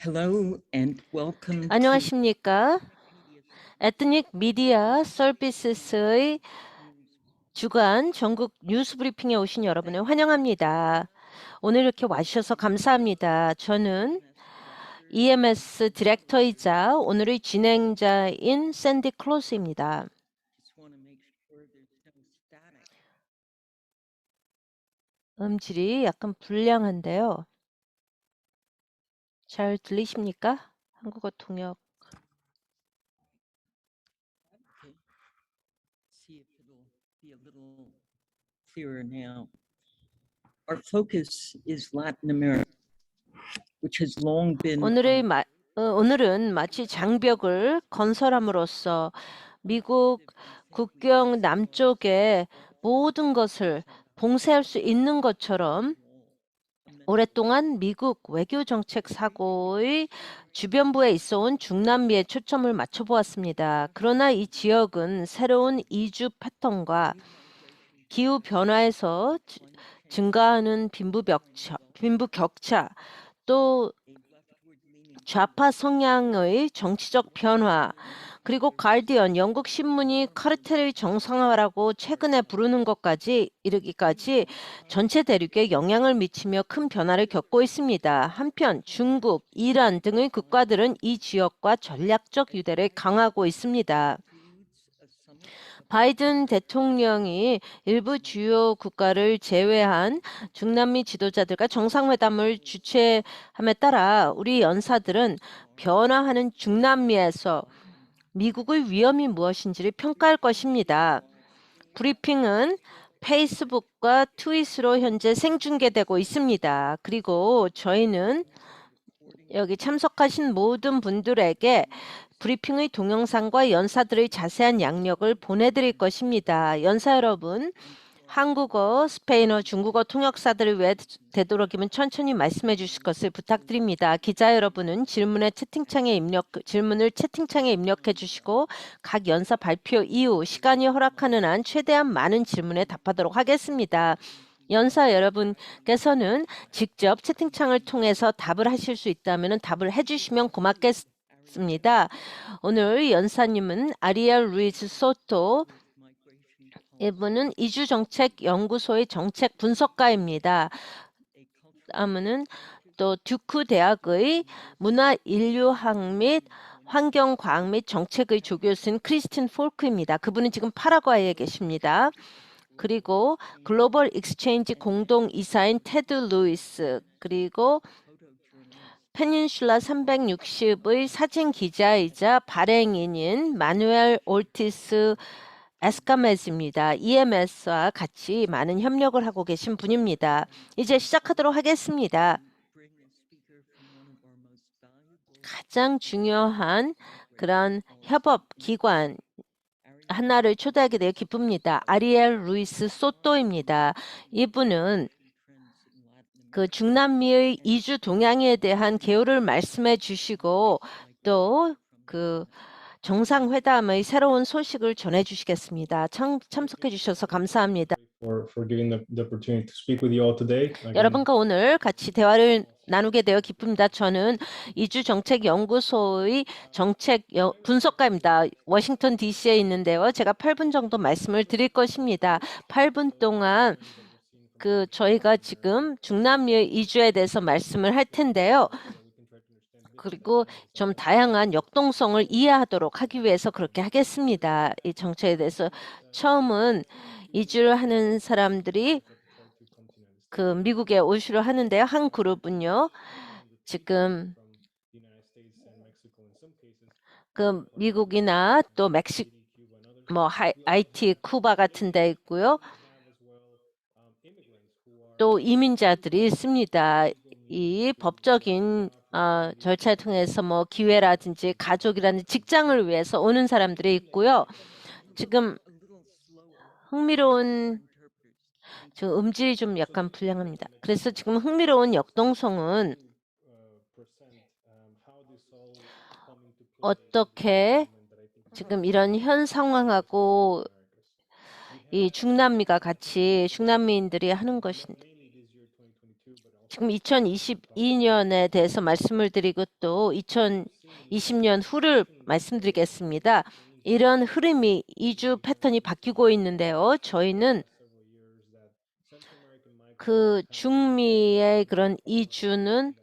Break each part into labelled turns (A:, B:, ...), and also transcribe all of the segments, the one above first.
A: Hello and welcome to
B: 안녕하십니까? 에트닉 미디어 서비스의 주간 전국 뉴스 브리핑에 오신 여러분을 환영합니다. 오늘 이렇게 와주셔서 감사합니다. 저는 EMS 디렉터이자 오늘의 진행자인 샌디 클로스입니다. 음질이 약간 불량한데요. 잘 들리십니까? 한국어 통역.
A: see if it'll be a little clearer now. Our focus is Latin America, which has long been
B: 오늘은 마치 장벽을 건설함으로써 미국 국경 남쪽의 모든 것을 봉쇄할 수 있는 것처럼 오랫동안 미국 외교정책 사고의 주변부에 있어온 중남미에 초점을 맞춰보았습니다. 그러나 이 지역은 새로운 이주 패턴과 기후 변화에서 증가하는 빈부격차, 또 좌파 성향의 정치적 변화, 그리고 가디언 영국 신문이 카르텔의 정상화라고 최근에 부르는 것까지 이르기까지 전체 대륙에 영향을 미치며 큰 변화를 겪고 있습니다. 한편 중국, 이란 등의 국가들은 이 지역과 전략적 유대를 강화하고 있습니다. 바이든 대통령이 일부 주요 국가를 제외한 중남미 지도자들과 정상회담을 주최함에 따라 우리 연사들은 변화하는 중남미에서 미국의 위험이 무엇인지를 평가할 것입니다. 브리핑은 페이스북과 트윗으로 현재 생중계되고 있습니다. 그리고 저희는 여기 참석하신 모든 분들에게 브리핑의 동영상과 연사들의 자세한 양력을 보내드릴 것입니다. 연사 여러분, 한국어, 스페인어, 중국어 통역사들을 위해 되도록이면 천천히 말씀해 주실 것을 부탁드립니다. 기자 여러분은 질문을 채팅창에 입력해 주시고 각 연사 발표 이후 시간이 허락하는 한 최대한 많은 질문에 답하도록 하겠습니다. 연사 여러분께서는 직접 채팅창을 통해서 답을 하실 수 있다면 답을 해주시면 고맙겠습니다. 오늘 연사님은 아리엘 루이즈 소토, 이분은 이주정책연구소의 정책 분석가입니다. 다음은 또 듀크 대학의 문화인류학 및 환경과학 및 정책의 조교수인 크리스틴 폴크입니다. 그분은 지금 파라과이에 계십니다. 그리고 글로벌 익스체인지 공동이사인 테드 루이스, 그리고 페닌슐라 360의 사진 기자이자 발행인인 마누엘 올티스 에스카메즈입니다. EMS와 같이 많은 협력을 하고 계신 분입니다. 이제 시작하도록 하겠습니다. 가장 중요한 그런 협업기관 하나를 초대하게 되어 기쁩니다. 아리엘 루이스 소토입니다. 이분은 그 중남미의 이주 동향에 대한 개요를 말씀해 주시고 또 그 정상회담의 새로운 소식을 전해 주시겠습니다. 참석해 주셔서 감사합니다. 여러분과 오늘 같이 대화를 나누게 되어 기쁩니다. 저는 이주정책연구소의 분석가입니다. 워싱턴 DC에 있는데요. 제가 8분 정도 말씀을 드릴 것입니다. 8분 동안 저희가 지금 중남미의 이주에 대해서 말씀을 할 텐데요. 그리고 좀 다양한 역동성을 이해하도록 하기 위해서 그렇게 하겠습니다. 이 정책에 대해서 처음은 이주를 하는 사람들이 미국에 오시려 하는데요. 한 그룹은요. 지금 미국이나 또 하이티, 쿠바 같은 데 있고요. 또 이민자들이 있습니다. 이 법적인 절차를 통해서 기회라든지 가족이라든지 직장을 위해서 오는 사람들이 있고요. 지금 음질이 좀 약간 불량합니다. 그래서 지금 흥미로운 역동성은 어떻게 지금 이런 현 상황하고 이 중남미인들이 하는 것인데 지금 2022년에 대해서 말씀을 드리고 또 2020년 후를 말씀드리겠습니다. 이런 흐름이 이주 패턴이 바뀌고 있는데요. 저희는 그 중미의 그런 이주는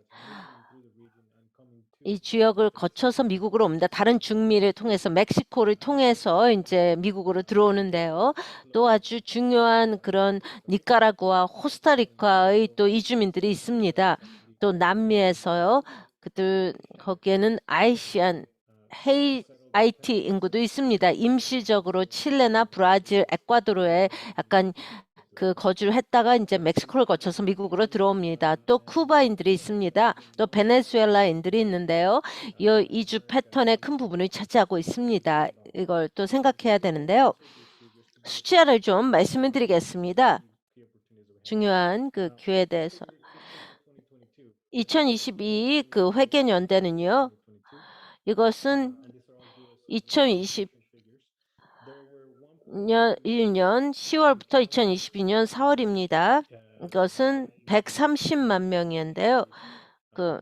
B: 이 지역을 거쳐서 미국으로 옵니다. 다른 중미를 통해서 멕시코를 통해서 이제 미국으로 들어오는데요. 또 아주 중요한 그런 니카라구아, 코스타리카의 또 이주민들이 있습니다. 또 남미에서요. 그들 거기에는 아이시안 IT 인구도 있습니다. 임시적으로 칠레나 브라질, 에콰도르에 약간 그 거주를 했다가 이제 멕시코를 거쳐서 미국으로 들어옵니다. 또 쿠바인들이 있습니다. 또 베네수엘라인들이 있는데요. 이 이주 패턴의 큰 부분을 차지하고 있습니다. 이걸 또 생각해야 되는데요. 숫자를 좀 말씀을 드리겠습니다. 중요한 그 기회에 대해서. 2022 그 회계연대는요. 이것은 2020년 1년 10월부터 2022년 4월입니다. 이것은 130만 명이었는데요. 그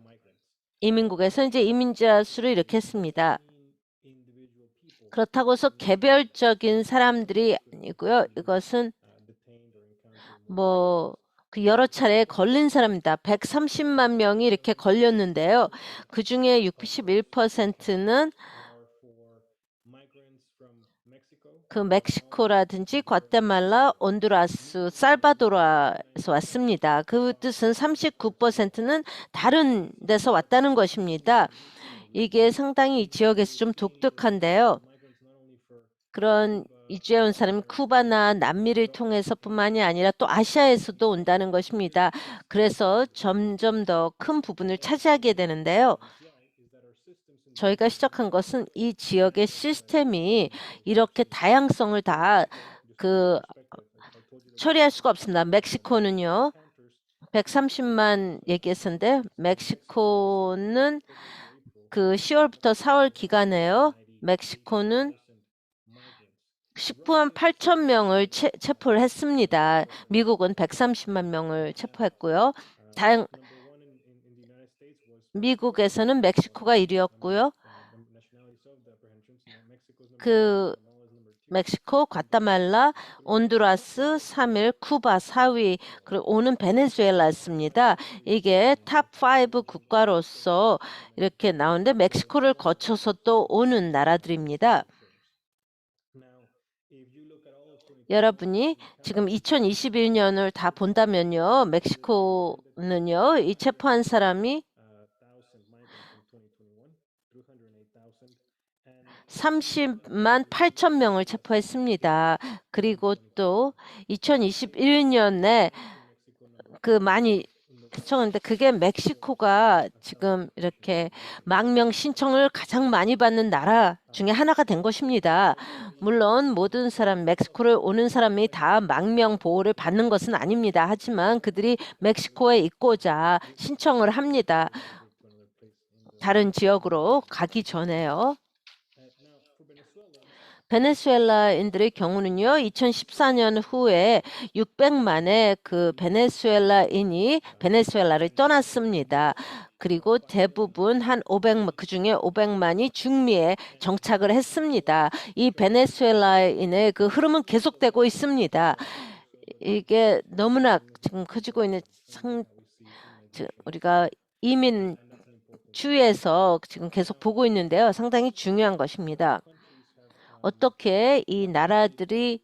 B: 이민국에서 이제 이민자 수를 이렇게 했습니다. 그렇다고 해서 개별적인 사람들이 아니고요. 이것은 뭐 그 여러 차례 걸린 사람입니다. 130만 명이 이렇게 걸렸는데요. 그 중에 61%는 그 멕시코라든지 과테말라, 온두라스, 살바도르에서 왔습니다. 그 뜻은 39%는 다른 데서 왔다는 것입니다. 이게 상당히 이 지역에서 좀 독특한데요. 그런 이주해 온 사람이 쿠바나 남미를 통해서뿐만이 아니라 또 아시아에서도 온다는 것입니다. 그래서 점점 더 큰 부분을 차지하게 되는데요. 저희가 시작한 것은 이 지역의 시스템이 이렇게 다양성을 다 처리할 수가 없습니다. 멕시코는요. 130만 얘기했었는데 멕시코는 그 10월부터 4월 기간에요. 멕시코는 19만 8천 명을 체포를 했습니다. 미국은 130만 명을 체포했고요. 미국에서는 멕시코가 1위였고요. 그 멕시코, 과테말라, 온두라스 3위, 쿠바 4위, 그리고 오는 베네수엘라였습니다. 이게 탑5 국가로서 이렇게 나오는데 멕시코를 거쳐서 또 오는 나라들입니다. 여러분이 지금 2021년을 다 본다면요. 멕시코는요. 이 체포한 사람이 30만 8천 명을 체포했습니다. 그리고 또 2021년에 그 많이 신청했는데 그게 멕시코가 지금 이렇게 망명 신청을 가장 많이 받는 나라 중에 하나가 된 것입니다. 물론 모든 사람 멕시코를 오는 사람이 다 망명 보호를 받는 것은 아닙니다. 하지만 그들이 멕시코에 있고자 신청을 합니다. 다른 지역으로 가기 전에요. 베네수엘라인들의 경우는요. 2014년 후에 600만의 그 베네수엘라인이 베네수엘라를 떠났습니다. 그리고 대부분 한 500만, 그중에 500만이 중미에 정착을 했습니다. 이 베네수엘라인의 그 흐름은 계속되고 있습니다. 이게 너무나 지금 커지고 있는 우리가 이민 주위에서 지금 계속 보고 있는데요. 상당히 중요한 것입니다. 어떻게 이 나라들이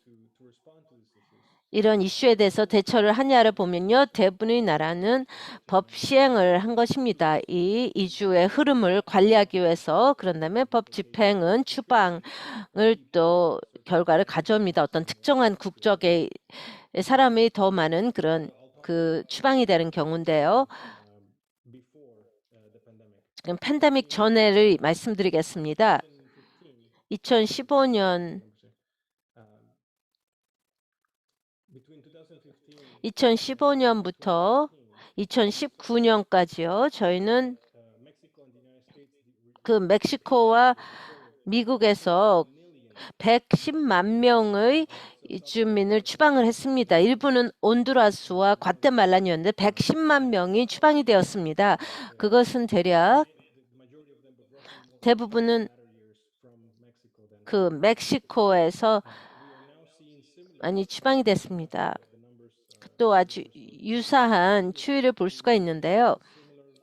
B: 이런 이슈에 대해서 대처를 하냐를 보면요. 대부분의 나라는 법 시행을 한 것입니다. 이 이주의 흐름을 관리하기 위해서. 그런 다음에 법 집행은 추방을 또 결과를 가져옵니다. 어떤 특정한 국적의 사람이 더 많은 그런 그 추방이 되는 경우인데요. 지금 팬데믹 전에를 말씀드리겠습니다. 2015년부터 2019년까지요. 저희는 그 멕시코와 미국에서 110만 명의 이주민을 추방을 했습니다. 일부는 온두라스와 과테말라니었는데 110만 명이 추방이 되었습니다. 그것은 대략 대부분은 그 멕시코에서 많이 추방이 됐습니다. 또 아주 유사한 추이를 볼 수가 있는데요.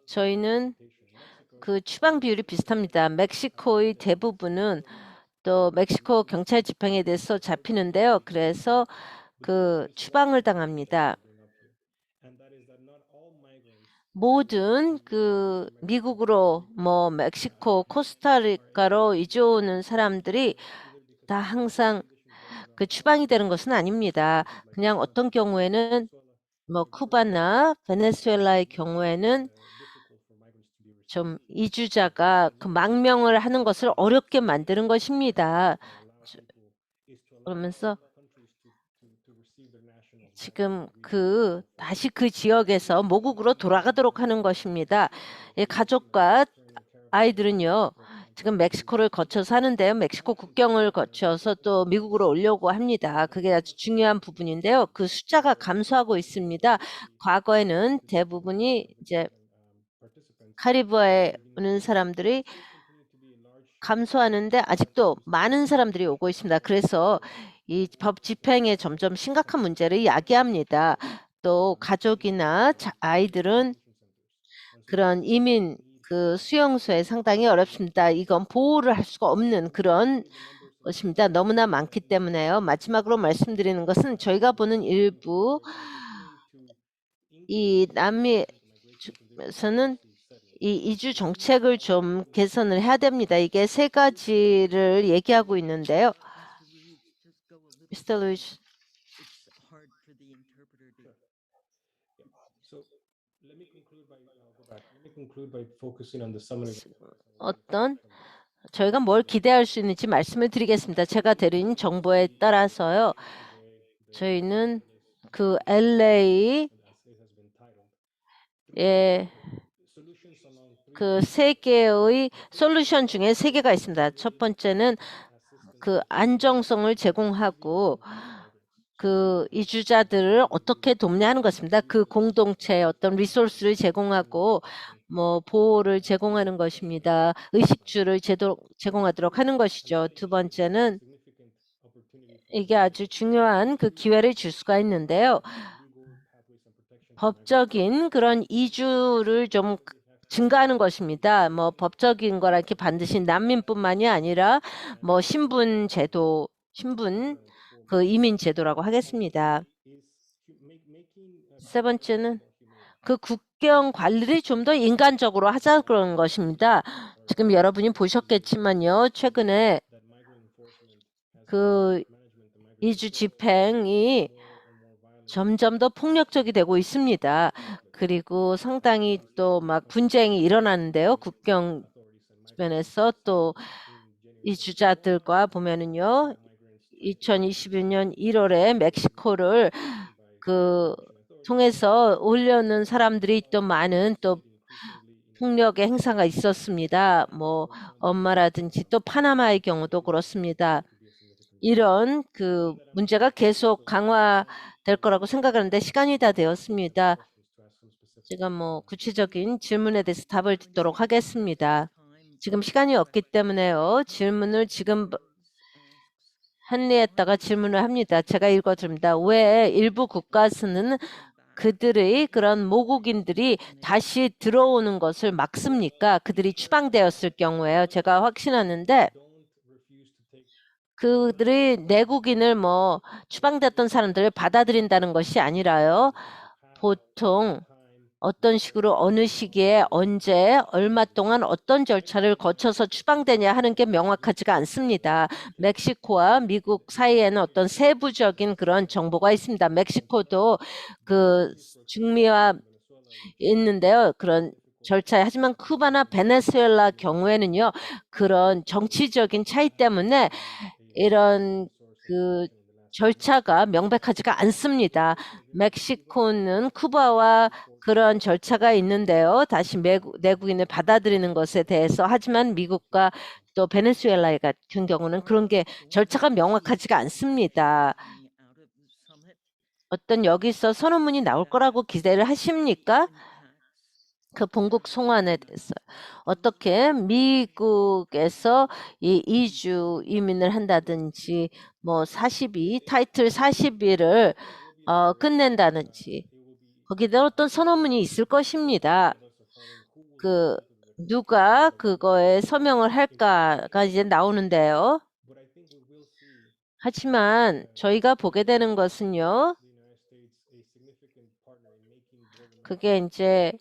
B: 저희는 그 추방 비율이 비슷합니다. 멕시코의 대부분은 또 멕시코 경찰 집행에 대해서 잡히는데요. 그래서 그 추방을 당합니다. 모든 그 미국으로 뭐 멕시코, 코스타리카로 이주 오는 사람들이 다 항상 그 추방이 되는 것은 아닙니다. 그냥 어떤 경우에는 뭐 쿠바나 베네수엘라의 경우에는 좀 이주자가 그 망명을 하는 것을 어렵게 만드는 것입니다. 그러면서 지금 다시 그 지역에서 모국으로 돌아가도록 하는 것입니다. 가족과 아이들은요, 지금 멕시코를 거쳐서 하는데요. 멕시코 국경을 거쳐서 또 미국으로 오려고 합니다. 그게 아주 중요한 부분인데요. 그 숫자가 감소하고 있습니다. 과거에는 대부분이 이제 카리브해에 오는 사람들이 감소하는데 아직도 많은 사람들이 오고 있습니다. 그래서 이 법 집행에 점점 심각한 문제를 야기합니다. 또 가족이나 아이들은 그런 이민 그 수용소에 상당히 어렵습니다. 이건 보호를 할 수가 없는 그런 것입니다. 너무나 많기 때문에요. 마지막으로 말씀드리는 것은 저희가 보는 일부 이 남미에서는 이 이주 정책을 좀 개선을 해야 됩니다. 이게 세 가지를 얘기하고 있는데요. Mr. Luis, 저희가 뭘 기대할 수 있는지 말씀을 드리겠습니다. 제가 드린 정보에 따라서요. 저희는 그 LA의 그 세 개의 솔루션 중에 세 개가 있습니다. 첫 번째는 그 안정성을 제공하고 그 이주자들을 어떻게 돕냐 하는 것입니다. 그 공동체에 어떤 리소스를 제공하고 뭐 보호를 제공하는 것입니다. 의식주를 제공하도록 하는 것이죠. 두 번째는 이게 아주 중요한 그 기회를 줄 수가 있는데요. 법적인 그런 이주를 좀 증가하는 것입니다. 뭐 법적인 거라 이렇게 반드시 난민뿐만이 아니라 뭐 신분 그 이민 제도라고 하겠습니다. 세 번째는 그 국경 관리를 좀 더 인간적으로 하자 그런 것입니다. 지금 여러분이 보셨겠지만요. 최근에 그 이주 집행이 점점 더 폭력적이 되고 있습니다. 그리고 상당히 또 막 분쟁이 일어나는데요. 국경 주변에서 또 이주자들과 보면은요. 2021년 1월에 멕시코를 통해서 오려는 사람들이 또 많은 또 폭력의 행사가 있었습니다. 뭐 엄마라든지 또 파나마의 경우도 그렇습니다. 이런 그 문제가 계속 강화될 거라고 생각하는데 시간이 다 되었습니다. 제가 뭐 구체적인 질문에 대해서 답을 듣도록 하겠습니다. 지금 시간이 없기 때문에요. 질문을 지금 한리에다가 질문을 합니다. 제가 읽어드립니다. 왜 일부 국가에서는 그들의 그런 모국인들이 다시 들어오는 것을 막습니까? 그들이 추방되었을 경우에요. 제가 확신하는데 그들이 내국인을 뭐 추방됐던 사람들을 받아들인다는 것이 아니라요. 보통 어떤 식으로 어느 시기에 언제 얼마 동안 어떤 절차를 거쳐서 추방되냐 하는 게 명확하지가 않습니다. 멕시코와 미국 사이에는 어떤 세부적인 그런 정보가 있습니다. 멕시코도 그 중미화 있는데요. 그런 절차에 하지만 쿠바나 베네수엘라 경우에는요. 그런 정치적인 차이 때문에 이런 그 절차가 명백하지가 않습니다. 멕시코는 쿠바와 그런 절차가 있는데요. 다시 내국인을 받아들이는 것에 대해서 하지만 미국과 또 베네수엘라 같은 경우는 그런 게 절차가 명확하지가 않습니다. 어떤 여기서 선언문이 나올 거라고 기대를 하십니까? 그 본국 송환에 대해서 어떻게 미국에서 이 이주 이민을 한다든지 뭐 42 타이틀 42를 끝낸다든지 거기다 어떤 선언문이 있을 것입니다. 그 누가 그거에 서명을 할까가 이제 나오는데요. 하지만 저희가 보게 되는 것은요. 그게 이제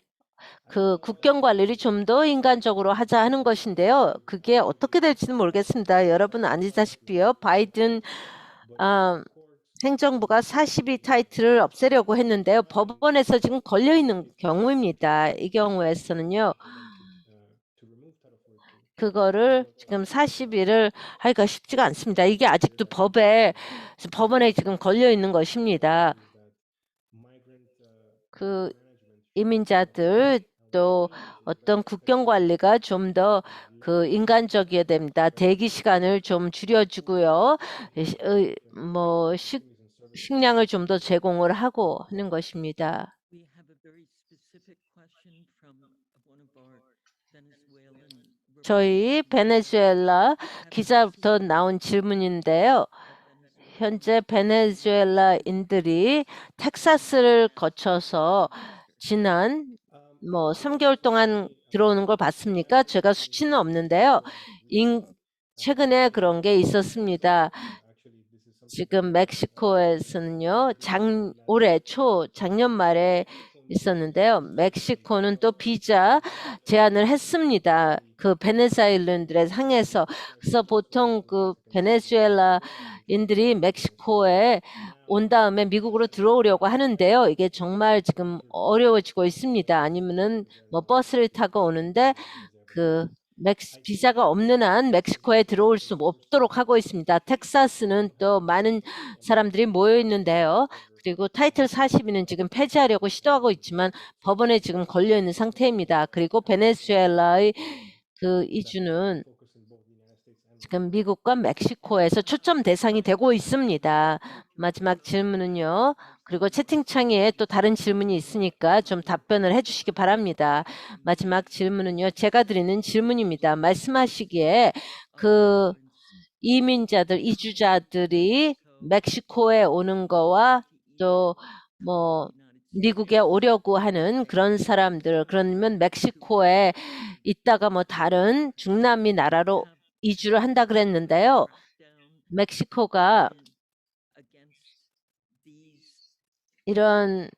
B: 그 국경 관리를 좀 더 인간적으로 하자 하는 것인데요. 그게 어떻게 될지는 모르겠습니다. 여러분 아시다시피요. 바이든 행정부가 42 타이틀을 없애려고 했는데요. 법원에서 지금 걸려 있는 경우입니다. 이 경우에서는요. 그거를 지금 40일을 하기가 쉽지가 않습니다. 이게 아직도 법원에 지금 걸려 있는 것입니다. 그 이민자들 또 어떤 국경 관리가 좀 더 그 인간적이어야 됩니다. 대기 시간을 좀 줄여주고요. 뭐 식량을 좀 더 제공을 하고 하는 것입니다.
A: We have a very specific question from one of our Venezuelan
B: 저희 베네수엘라 기자부터 나온 질문인데요. 현재 베네수엘라인들이 텍사스를 거쳐서 지난 뭐 3개월 동안 들어오는 걸 봤습니까? 제가 수치는 없는데요. 최근에 그런 게 있었습니다. 지금 멕시코에서는요. 올해 작년 말에 있었는데요. 멕시코는 또 비자 제한을 했습니다. 그 베네수엘인들에 상해서. 그래서 보통 그 베네수엘라인들이 멕시코에 온 다음에 미국으로 들어오려고 하는데요. 이게 정말 지금 어려워지고 있습니다. 아니면은 뭐 버스를 타고 오는데 그 비자가 없는 한 멕시코에 들어올 수 없도록 하고 있습니다. 텍사스는 또 많은 사람들이 모여 있는데요. 그리고 타이틀 42는 지금 폐지하려고 시도하고 있지만 법원에 지금 걸려 있는 상태입니다. 그리고 베네수엘라의 그 이주는 지금 미국과 멕시코에서 초점 대상이 되고 있습니다. 마지막 질문은요. 그리고 채팅창에 또 다른 질문이 있으니까 좀 답변을 해주시기 바랍니다. 마지막 질문은요. 제가 드리는 질문입니다. 말씀하시기에 그 이민자들, 이주자들이 멕시코에 오는 거와 또 뭐 미국에 오려고 하는 그런 사람들, 그러면 멕시코에 있다가 뭐 다른 중남미 나라로 이주를 한다 그랬는데요. 멕시코가 이런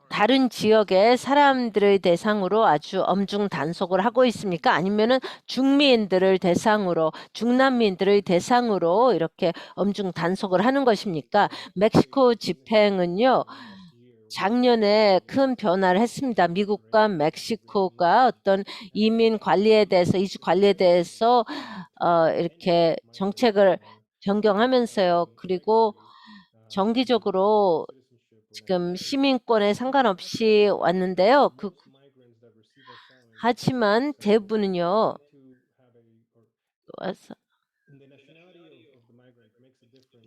B: 다른 지역의 사람들의 대상으로 아주 엄중 단속을 하고 있습니까? 아니면은 중미인들을 대상으로, 중남미인들의 대상으로 이렇게 엄중 단속을 하는 것입니까? 멕시코 집행은요. 작년에 큰 변화를 했습니다. 미국과 멕시코가 어떤 이민 관리에 대해서, 이주 관리에 대해서 이렇게 정책을 변경하면서요. 그리고 정기적으로 지금 시민권에 상관없이 왔는데요. 하지만 대부분은요.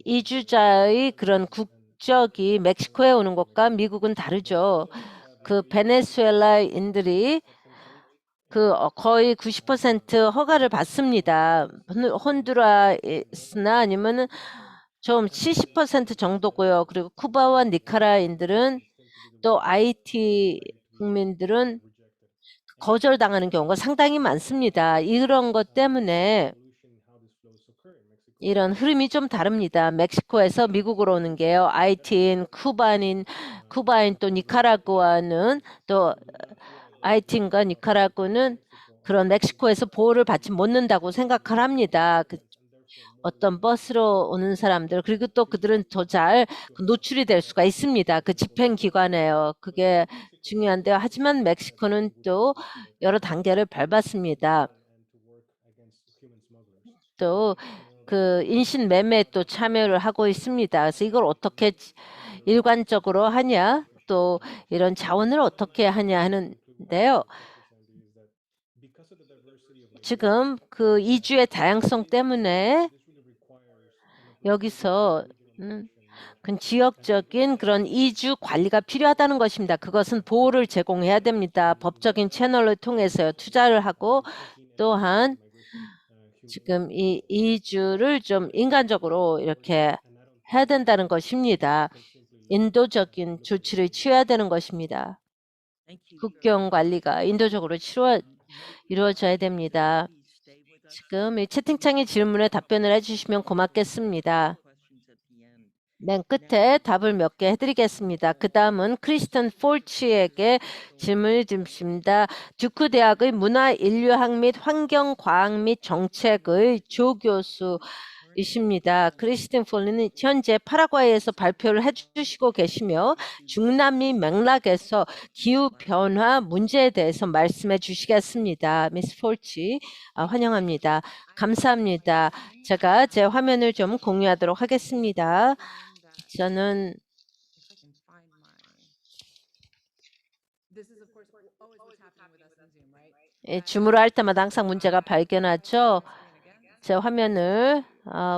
B: 이주자의 그런 국적이 멕시코에 오는 것과 미국은 다르죠. 그 베네수엘라인들이 거의 90% 허가를 받습니다. 혼두라스나 아니면은 좀 70% 정도고요. 그리고 쿠바와 니카라인들은 또 IT 국민들은 거절당하는 경우가 상당히 많습니다. 이런 것 때문에 이런 흐름이 좀 다릅니다. 멕시코에서 미국으로 오는 게요. IT인, 쿠바인 또 니카라구아는 또 IT인과 니카라구는 그런 멕시코에서 보호를 받지 못한다고 생각을 합니다. 어떤 버스로 오는 사람들 그리고 또 그들은 더 잘 노출이 될 수가 있습니다. 그 집행기관에요. 그게 중요한데요. 하지만 멕시코는 또 여러 단계를 밟았습니다. 또 그 인신매매에 또 참여를 하고 있습니다. 그래서 이걸 어떻게 일관적으로 하냐 또 이런 자원을 어떻게 하냐 하는데요. 지금 그 이주의 다양성 때문에 여기서 그 지역적인 그런 이주 관리가 필요하다는 것입니다. 그것은 보호를 제공해야 됩니다. 법적인 채널을 통해서 투자를 하고 또한 지금 이 이주를 좀 인간적으로 이렇게 해야 된다는 것입니다. 인도적인 조치를 취해야 되는 것입니다. 국경 관리가 인도적으로 이루어져야 됩니다. 지금 이 채팅창의 질문에 답변을 해주시면 고맙겠습니다. 맨 끝에 답을 몇 개 해드리겠습니다. 그 다음은 크리스턴 폴치에게 질문을 드립니다. 듀크 대학의 문화인류학 및 환경과학 및 정책의 조교수이십니다. 크리스틴 폴리는 현재 파라과이에서 발표를 해주시고 계시며 중남미 맥락에서 기후변화 문제에 대해서 말씀해 주시겠습니다. 미스 폴치 환영합니다. 감사합니다. 제가 제 화면을 좀 공유하도록 하겠습니다. 저는 줌으로 할 때마다 항상 문제가 발견하죠. 제 화면을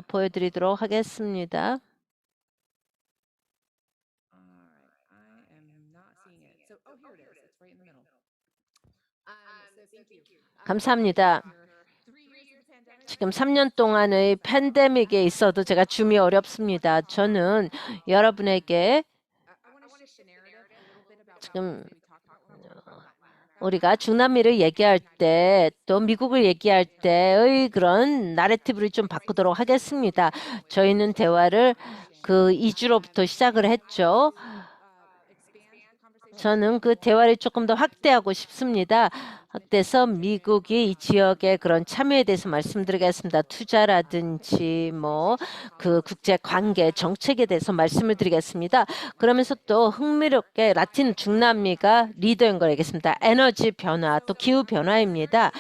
B: 보여드리도록 하겠습니다. 감사합니다. 지금 3년 동안의 팬데믹에 있어도 제가 줌이 어렵습니다. 저는 여러분에게 지금 우리가 중남미를 얘기할 때 또 미국을 얘기할 때의 그런 나래티브를 좀 바꾸도록 하겠습니다. 저희는 대화를 그 2주로부터 시작을 했죠. 저는 그 대화를 조금 더 확대하고 싶습니다. 확대해서 미국이 이 지역의 그런 참여에 대해서 말씀드리겠습니다. 투자라든지 뭐 그 국제 관계 정책에 대해서 말씀을 드리겠습니다. 그러면서 또 흥미롭게 라틴 중남미가 리더인 걸 알겠습니다. 에너지 변화 또 기후 변화입니다.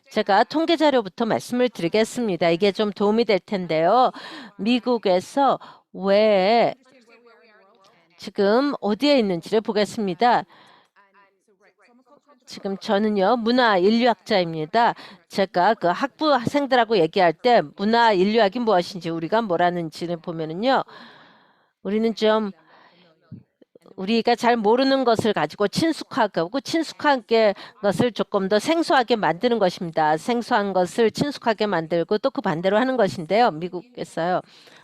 B: 제가 통계 자료부터 말씀을 드리겠습니다. 이게 좀 도움이 될 텐데요. 미국에서 왜 지금 어디에 있는지를 보겠습니다. 지금 저는요 문화 인류학자입니다. 제가 그 학부생들하고 얘기할 때 문화 인류학이 무엇인지 우리가 뭐라는지를 보면은요 우리는 좀 우리가 잘 모르는 것을 가지고 친숙하고 친숙한 것을 조금 더 생소하게 만드는 것입니다. 생소한 것을 친숙하게 만들고 또 그 반대로 하는 것인데요.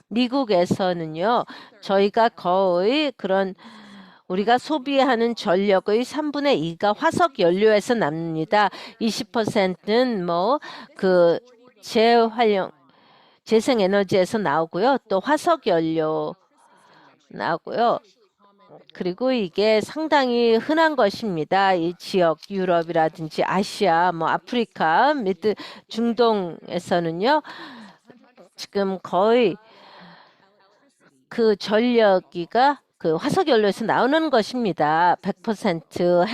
B: 미국에서는요 저희가 거의 그런 우리가 소비하는 전력의 3분의 2가 화석 연료에서 납니다. 20%는 뭐 그 재생 에너지에서 나오고요. 또 화석 연료 나오고요. 그리고 이게 상당히 흔한 것입니다. 이 지역 유럽이라든지 아시아, 뭐 아프리카, 중동에서는요. 지금 거의 그 전력기가 그 화석 연료에서 나오는 것입니다. 100%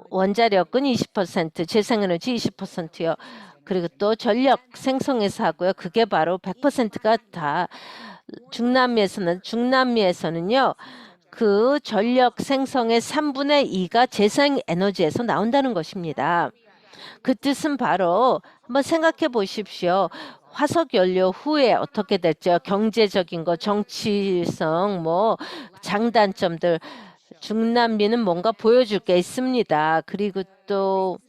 B: 원자력은 20%, 재생에너지 20%요. 그리고 또 전력 생성해서 하고요. 그게 바로 100%가 다 중남미에서는요. 그 전력 생성의 3분의 2가 재생에너지에서 나온다는 것입니다. 그 뜻은 바로 한번 생각해 보십시오. 화석 연료 후에 어떻게 될지요? 경제적인 거, 정치성, 뭐 장단점들 중남미는 뭔가 보여줄 게 있습니다. 그리고 또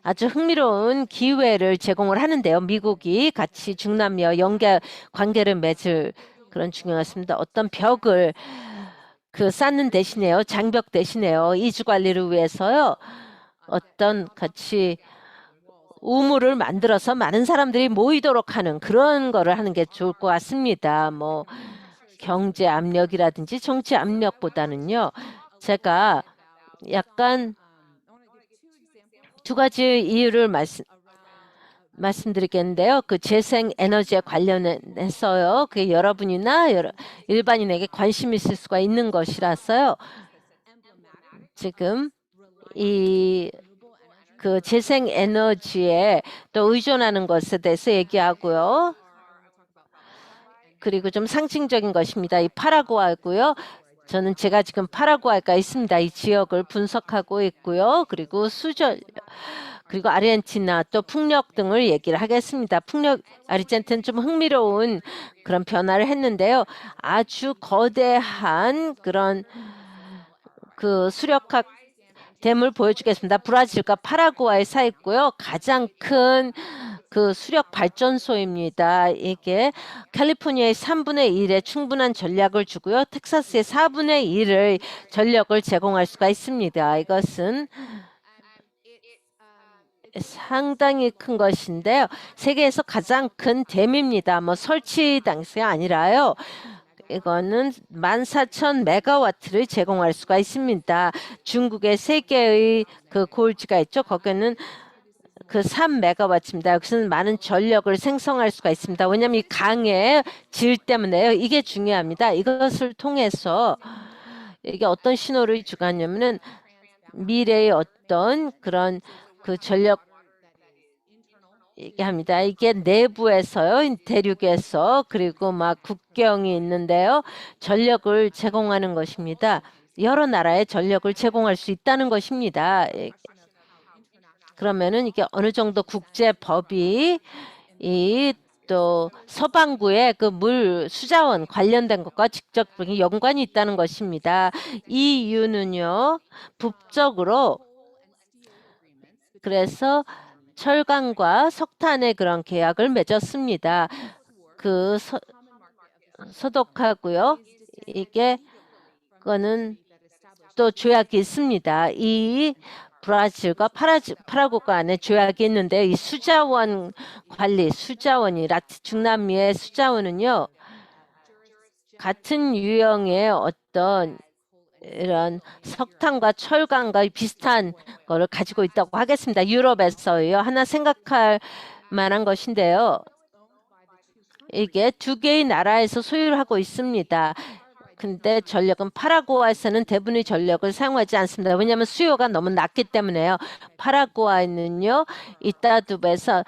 B: 아주 흥미로운 기회를 제공을 하는데요. 미국이 같이 중남미와 관계를 맺을 그런 중요했습니다. 어떤 벽을 쌓는 대신에요. 장벽 대신에요. 이주 관리를 위해서요. 어떤 같이 우물을 만들어서 많은 사람들이 모이도록 하는 그런 거를 하는 게 좋을 것 같습니다. 뭐 경제 압력이라든지 정치 압력보다는요. 제가 약간 두 가지 이유를 말씀드리겠는데요. 그 재생 에너지에 관련해서요. 그게 여러분이나 일반인에게 관심 있을 수가 있는 것이라서요. 지금 그 재생 에너지에 또 의존하는 것에 대해서 얘기하고요. 그리고 좀 상징적인 것입니다. 이 파라과이고요. 제가 지금 파라과이가 있습니다. 이 지역을 분석하고 있고요. 그리고 그리고 아르헨티나 또 풍력 등을 얘기를 하겠습니다. 아르헨티나는 좀 흥미로운 그런 변화를 했는데요. 아주 거대한 그런 그 수력학 댐을 보여주겠습니다. 브라질과 파라과이 사이 있고요. 가장 큰 그 수력 발전소입니다. 이게 캘리포니아의 3분의 1의 충분한 전력을 주고요. 텍사스의 4분의 1의 전력을 제공할 수가 있습니다. 이것은 상당히 큰 것인데요. 세계에서 가장 큰 댐입니다. 뭐 설치 당시가 아니라요. 이거는 14,000메가와트를 제공할 수가 있습니다. 중국의 세 개의 그 고을지가 있죠. 거기는 그 3메가와트입니다. 여기서는 많은 전력을 생성할 수가 있습니다. 왜냐하면 이 강의 질 때문에요. 이게 중요합니다. 이것을 통해서 이게 어떤 신호를 주냐면은 미래의 어떤 그런 그 전력 얘기합니다. 이게 내부에서요, 대륙에서 그리고 막 국경이 있는데요, 전력을 제공하는 것입니다. 여러 나라에 전력을 제공할 수 있다는 것입니다. 그러면은 이게 어느 정도 국제법이 또 서방구의 그 물 수자원 관련된 것과 직접 연관이 있다는 것입니다. 이 이유는요, 법적으로 그래서 철강과 석탄의 그런 계약을 맺었습니다. 그 소독하고요. 이게 그거는 또 조약이 있습니다. 이 브라질과 파라과이 안에 조약이 있는데 이 수자원 관리, 수자원이 중남미의 수자원은요. 같은 유형의 어떤 이런 석탄과 철강과 비슷한 거를 가지고 있다고 하겠습니다. 유럽에서요. 하나 생각할 만한 것인데요. 이게 두 개의 나라에서 소유를 하고 있습니다. 근데 전력은 파라과이에서는 대부분의 전력을 사용하지 않습니다. 왜냐하면 수요가 너무 낮기 때문에요. 파라과이는요. 이따두베에서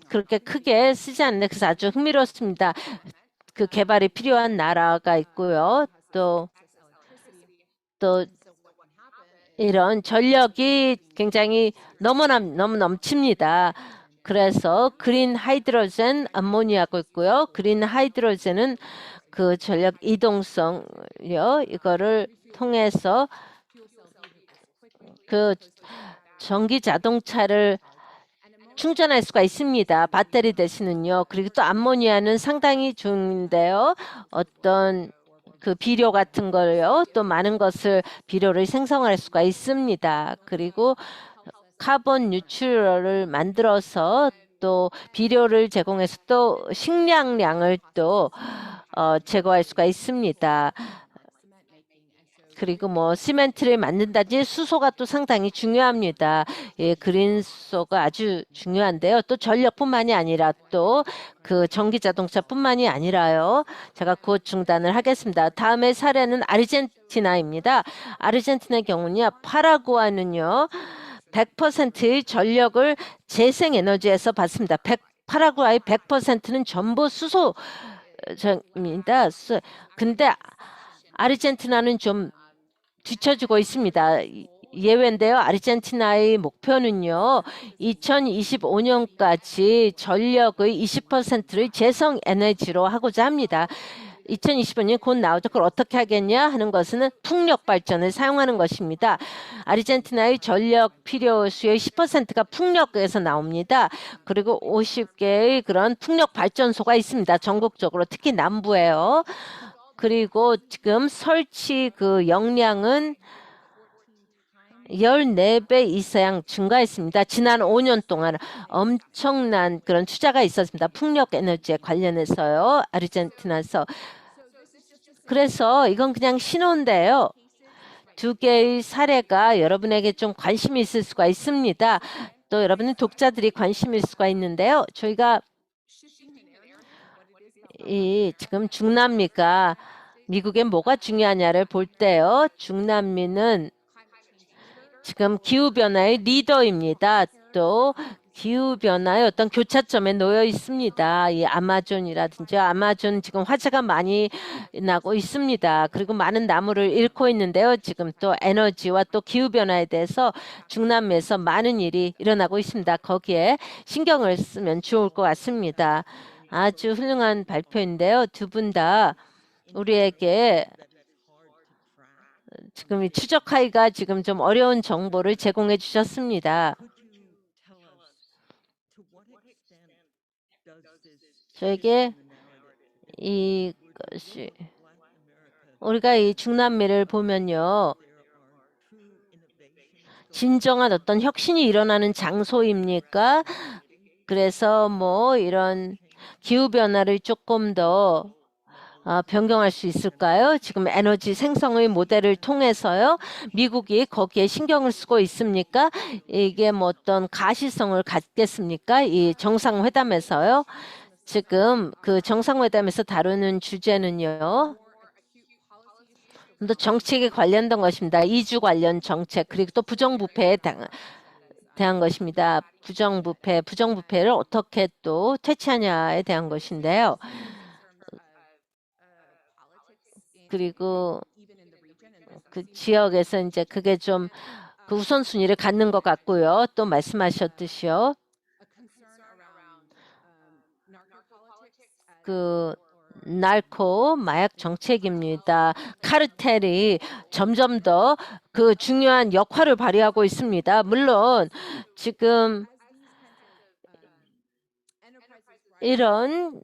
B: 그렇게 크게 쓰지 않는데 그래서 아주 흥미롭습니다. 그 개발이 필요한 나라가 있고요. 또 이런 전력이 굉장히 너무 넘칩니다. 그래서 그린 하이드로젠 암모니아가 있고요. 그린 하이드로젠은 그 전력 이동성요. 이거를 통해서 그 전기 자동차를 충전할 수가 있습니다. 배터리 대신은요. 그리고 또 암모니아는 상당히 좋은데요. 어떤 그 비료 같은 걸요. 또 많은 것을 비료를 생성할 수가 있습니다. 그리고 카본 뉴트럴을 만들어서 또 비료를 제공해서 또 식량량을 또 제거할 수가 있습니다. 그리고 뭐 시멘트를 만든다든지 수소가 또 상당히 중요합니다. 예, 그린수소가 아주 중요한데요. 또 전력뿐만이 아니라 또 그 전기 자동차뿐만이 아니라요. 제가 곧 중단을 하겠습니다. 다음의 사례는 아르헨티나입니다. 아르헨티나의 경우는요. 파라과이는요. 100%의 전력을 재생에너지에서 받습니다. 파라과이 100%는 전부 수소입니다. 근데 아르헨티나는 좀 뒤처지고 있습니다. 예외인데요. 아르헨티나의 목표는요. 2025년까지 전력의 20%를 재생에너지로 하고자 합니다. 2025년 곧 나오죠. 그걸 어떻게 하겠냐 하는 것은 풍력 발전을 사용하는 것입니다. 아르헨티나의 전력 필요 수의 10%가 풍력에서 나옵니다. 그리고 50개의 그런 풍력 발전소가 있습니다. 전국적으로 특히 남부에요. 그리고 지금 설치 그 역량은 14배 이상 증가했습니다. 지난 5년 동안 엄청난 그런 투자가 있었습니다. 풍력 에너지에 관련해서요. 아르헨티나에서. 그래서 이건 그냥 신호인데요. 두 개의 사례가 여러분에게 좀 관심이 있을 수가 있습니다. 또 여러분의 독자들이 관심일 수가 있는데요. 저희가 지금 중남미가 미국에 뭐가 중요하냐를 볼 때요. 중남미는 지금 기후변화의 리더입니다. 또 기후 변화의 어떤 교차점에 놓여 있습니다. 이 아마존이라든지 아마존 지금 화재가 많이 나고 있습니다. 그리고 많은 나무를 잃고 있는데요. 지금 또 에너지와 또 기후 변화에 대해서 중남미에서 많은 일이 일어나고 있습니다. 거기에 신경을 쓰면 좋을 것 같습니다. 아주 훌륭한 발표인데요. 두 분 다 우리에게 지금 이 추적하기가 지금 좀 어려운 정보를 제공해 주셨습니다. 저에게 이것이 우리가 이 중남미를 보면요. 진정한 어떤 혁신이 일어나는 장소입니까? 그래서 뭐 이런 기후 변화를 조금 더 변경할 수 있을까요? 지금 에너지 생성의 모델을 통해서요. 미국이 거기에 신경을 쓰고 있습니까? 이게 뭐 어떤 가시성을 갖겠습니까? 이 정상회담에서요. 지금 그 정상회담에서 다루는 주제는요. 또 정책에 관련된 것입니다. 이주 관련 정책 그리고 또 부정부패에 대한 것입니다. 부정부패를 어떻게 또 퇴치하냐에 대한 것인데요. 그리고 그 지역에서 이제 그게 좀 그 우선순위를 갖는 것 같고요. 또 말씀하셨듯이요. 그 나르코 마약 정책입니다. 카르텔이 점점 더 그 중요한 역할을 발휘하고 있습니다. 물론 지금 이런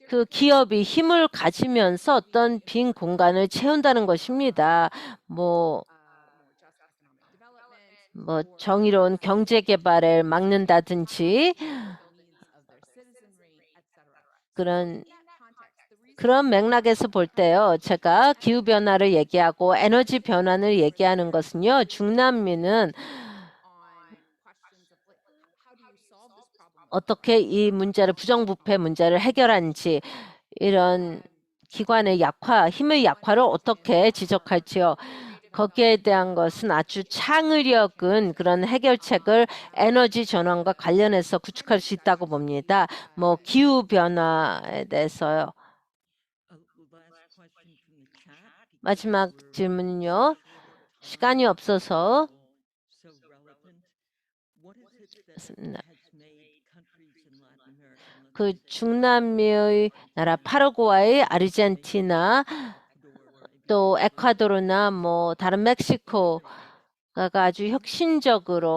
B: 그 기업이 힘을 가지면서 어떤 빈 공간을 채운다는 것입니다. 뭐 정의로운 경제 개발을 막는다든지 그런 맥락에서 볼 때요. 제가 기후 변화를 얘기하고 에너지 변환을 얘기하는 것은요. 중남미는 어떻게 이 문제를 부정부패 문제를 해결한지 이런 기관의 힘의 약화를 어떻게 지적할지요. 거기에 대한 것은 아주 창의력은 그런 해결책을 에너지 전환과 관련해서 구축할 수 있다고 봅니다. 뭐 기후 변화에 대해서요. 마지막 질문은요. 시간이 없어서 그 중남미의 나라 파라과이, 아르헨티나, 또 에콰도르나 뭐 다른 멕시코가 아주 혁신적인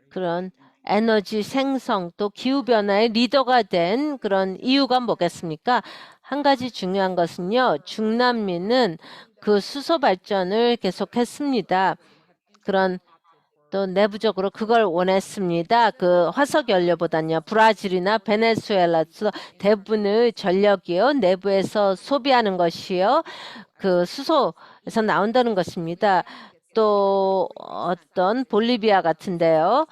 B: 그런 에너지 생성 또 기후 변화의 리더가 된 그런 이유가 뭐겠습니까? 한 가지 중요한 것은요. 중남미는 그 수소 발전을 계속했습니다. 그런 또 내부적으로 그걸 원했습니다. 그 화석 연료보다는요. 브라질이나 베네수엘라에서 대부분의 전력이요. 내부에서 소비하는 것이요. 그 수소에서 나온다는 것입니다. 또 어떤 볼리비아 같은데요.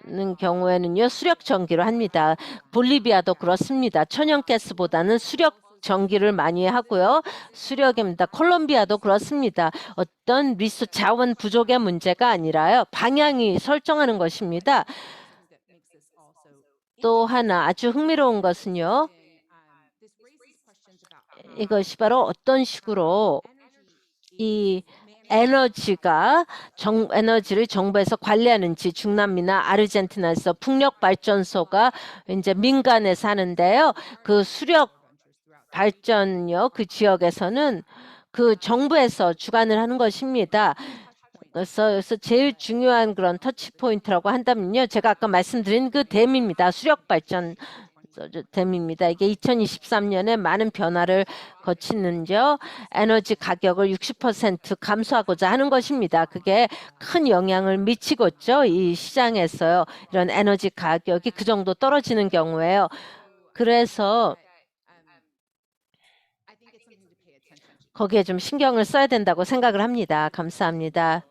B: 는 경우에는요. 수력 전기로 합니다. 볼리비아도 그렇습니다. 천연가스보다는 수력 전기를 많이 하고요. 수력입니다. 콜롬비아도 그렇습니다. 어떤 리소 자원 부족의 문제가 아니라요. 방향이 설정하는 것입니다. 또 하나 아주 흥미로운 것은요. 이것이 바로 어떤 식으로 이 에너지를 정부에서 관리하는지 중남미나 아르헨티나에서 풍력 발전소가 이제 민간에서 하는데요. 그 수력 발전요 그 지역에서는 그 정부에서 주관을 하는 것입니다. 그래서 제일 중요한 그런 터치 포인트라고 한다면요. 제가 아까 말씀드린 그 댐입니다. 수력 발전 댐입니다. 이게 2023년에 많은 변화를 거치는죠. 에너지 가격을 60% 감소하고자 하는 것입니다. 그게 큰 영향을 미치고 있죠. 이 시장에서요. 이런 에너지 가격이 그 정도 떨어지는 경우에요. 그래서 거기에 좀 신경을 써야 된다고 생각을 합니다. 감사합니다.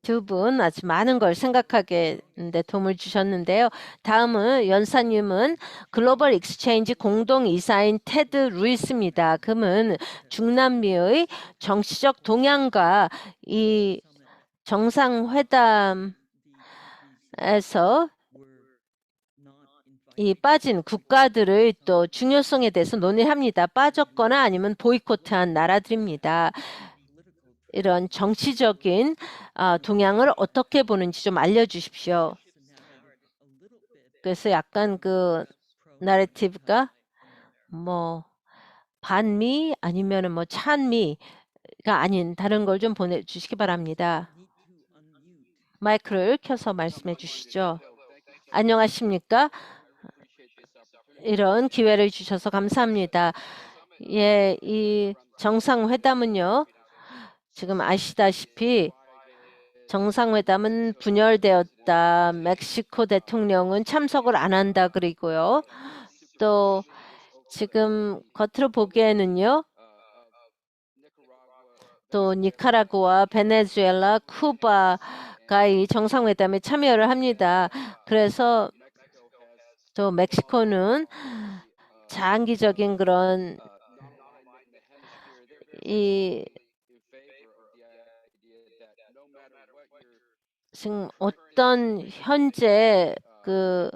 B: 두 분 아주 많은 걸 생각하게 데 도움을 주셨는데요. 다음은 연사님은 글로벌 익스체인지 공동이사인 테드 루이스입니다. 그는 중남미의 정치적 동향과 이 정상회담에서 이 빠진 국가들의 또 중요성에 대해서 논의합니다. 빠졌거나 아니면 보이콧한 나라들입니다. 이런 정치적인 동향을 어떻게 보는지 좀 알려주십시오. 그래서 약간 그 나래티브가 뭐 반미 아니면은 뭐 찬미가 아닌 다른 걸 좀 보내주시기 바랍니다. 마이크를 켜서 말씀해 주시죠. 안녕하십니까? 이런 기회를 주셔서 감사합니다. 예, 이 정상회담은요, 지금 아시다시피 정상회담은 분열되었다. 멕시코 대통령은 참석을 안 한다. 그리고요. 또 지금 겉으로 보기에는요. 또 니카라구아, 베네수엘라, 쿠바가 이 정상회담에 참여를 합니다. 그래서 또 멕시코는 장기적인 그런 이 지금 어떤 현재 그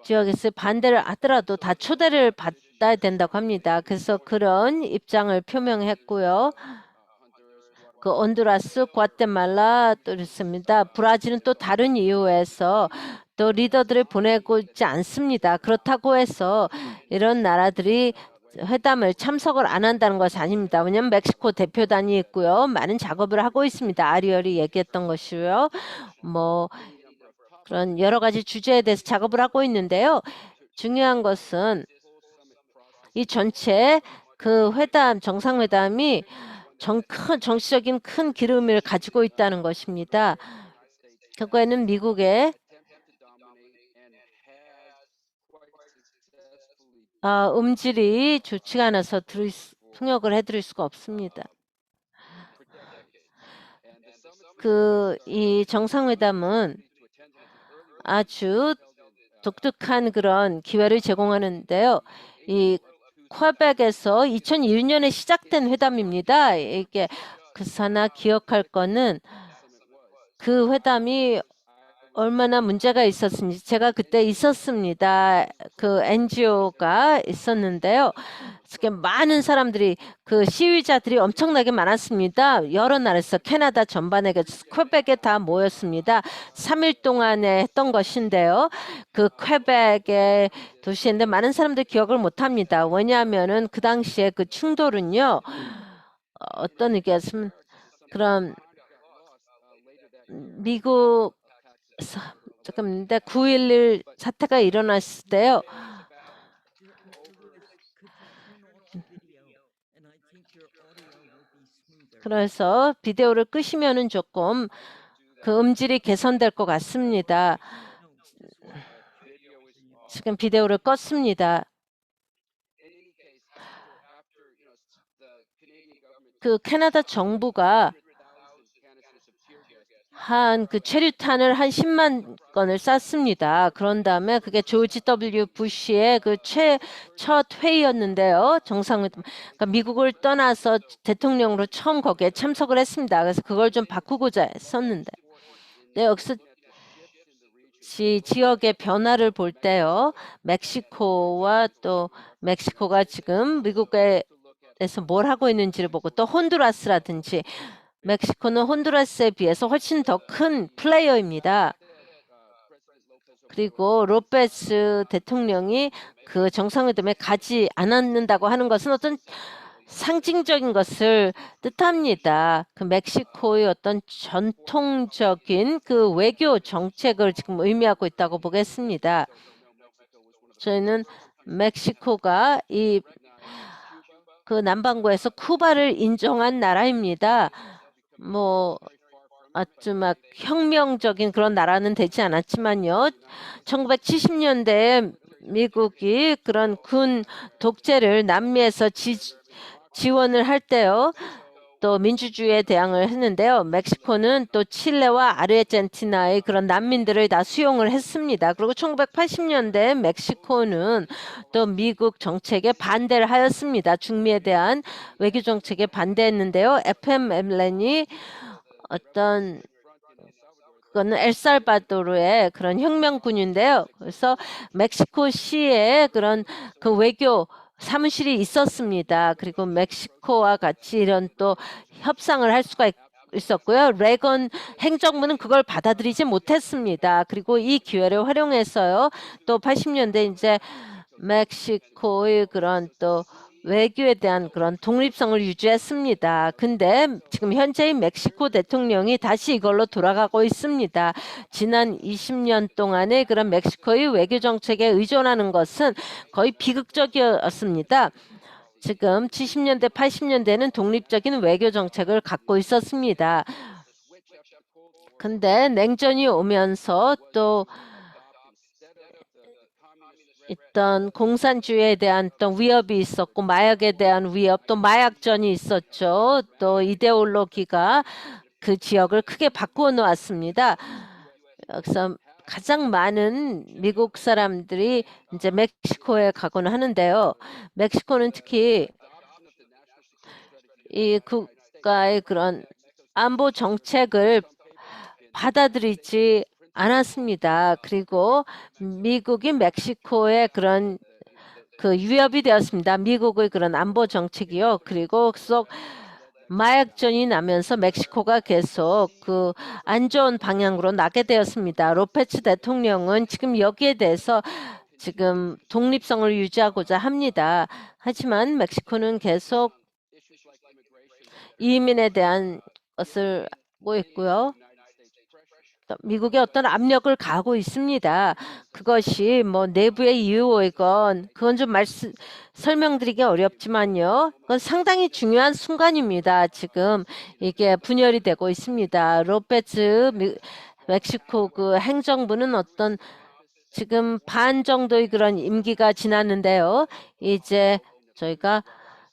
B: 지역에서 반대를 하더라도 다 초대를 받아야 된다고 합니다. 그래서 그런 입장을 표명했고요. 그 온두라스, 과테말라 또 있습니다. 브라질은 또 다른 이유에서 또 리더들을 보내고 있지 않습니다. 그렇다고 해서 이런 나라들이 회담을 참석을 안 한다는 것이 아닙니다. 왜냐하면 멕시코 대표단이 있고요. 많은 작업을 하고 있습니다. 아리얼이 얘기했던 것이고요. 뭐 그런 여러 가지 주제에 대해서 작업을 하고 있는데요. 중요한 것은 이 전체 그 회담, 정상회담이 정치적인 큰 기름을 가지고 있다는 것입니다. 그거에는 미국의 음질이 좋지가 않아서 통역을 해드릴 수가 없습니다. 이 정상회담은 아주 독특한 그런 기회를 제공하는데요. 이 퀘벡에서 2001년에 시작된 회담입니다. 이게 그래서 하나 기억할 거는 그 회담이 얼마나 문제가 있었는지 제가 그때 있었습니다. 그 NGO가 있었는데요. 그게 많은 사람들이 그 시위자들이 엄청나게 많았습니다. 여러 나라에서 캐나다 전반에 퀘벡에 다 모였습니다. 3일 동안에 했던 것인데요. 그 퀘벡의 도시인데 많은 사람들이 기억을 못합니다. 왜냐하면은 그 당시에 그 충돌은요. 어떤 얘기였으면 그런 미국 잠깐만요. 9.11 사태가 일어났을 때요. 그래서 비디오를 끄시면은 조금 그 음질이 개선될 것 같습니다. 지금 비디오를 껐습니다. 그 캐나다 정부가 그 체류탄을 한 10만 건을 쐈습니다. 그런 다음에 그게 조지 W 부시의 그 첫 회의였는데요. 정상회담. 그러니까 미국을 떠나서 대통령으로 처음 거기에 참석을 했습니다. 그래서 그걸 좀 바꾸고자 했었는데. 네, 여기서 지역의 변화를 볼 때요. 멕시코와 또 멕시코가 지금 미국에서 뭘 하고 있는지를 보고 또 혼두라스라든지 멕시코는 혼두라스에 비해서 훨씬 더 큰 플레이어입니다. 그리고 로페스 대통령이 그 정상회담에 가지 않았는다고 하는 것은 어떤 상징적인 것을 뜻합니다. 그 멕시코의 어떤 전통적인 그 외교 정책을 지금 의미하고 있다고 보겠습니다. 저희는 멕시코가 그 남반구에서 쿠바를 인정한 나라입니다. 뭐 아주 막 혁명적인 그런 나라는 되지 않았지만요. 1970년대에 미국이 그런 군 독재를 남미에서 지원을 할 때요. 또 민주주의에 대항을 했는데요. 멕시코는 또 칠레와 아르헨티나의 그런 난민들을 다 수용을 했습니다. 그리고 1980년대 멕시코는 또 미국 정책에 반대를 하였습니다. 중미에 대한 외교 정책에 반대했는데요. FMLN이 어떤 그거는 엘살바도르의 그런 혁명군인데요. 그래서 멕시코시에 그런 그 외교 사무실이 있었습니다. 그리고 멕시코와 같이 이런 또 협상을 할 수가 있었고요. 레건 행정부는 그걸 받아들이지 못했습니다. 그리고 이 기회를 활용해서요. 또 80년대 이제 멕시코의 그런 또 외교에 대한 그런 독립성을 유지했습니다. 근데 지금 현재의 멕시코 대통령이 다시 이걸로 돌아가고 있습니다. 지난 20년 동안의 그런 멕시코의 외교 정책에 의존하는 것은 거의 비극적이었습니다. 지금 70년대, 80년대는 독립적인 외교 정책을 갖고 있었습니다. 근데 냉전이 오면서 또 일단 공산주의에 대한 또 위협이 있었고 마약에 대한 위협, 또 마약전이 있었죠. 또 이데올로기가 그 지역을 크게 바꾸어 놓았습니다. 그래서 가장 많은 미국 사람들이 이제 멕시코에 가곤 하는데요. 멕시코는 특히 이 국가의 그런 안보 정책을 받아들이지 않았습니다. 그리고 미국이 멕시코의 그런 그 위협이 되었습니다. 미국의 그런 안보 정책이요. 그리고 계속 마약전이 나면서 멕시코가 계속 그 안 좋은 방향으로 나게 되었습니다. 로페츠 대통령은 지금 여기에 대해서 지금 독립성을 유지하고자 합니다. 하지만 멕시코는 계속 이민에 대한 것을 하고 있고요. 미국의 어떤 압력을 가하고 있습니다. 그것이 뭐 내부의 이유이건 그건 좀 설명드리기 어렵지만요. 그건 상당히 중요한 순간입니다. 지금 이게 분열이 되고 있습니다. 로페즈 멕시코 그 행정부는 어떤 지금 반 정도의 그런 임기가 지났는데요. 이제 저희가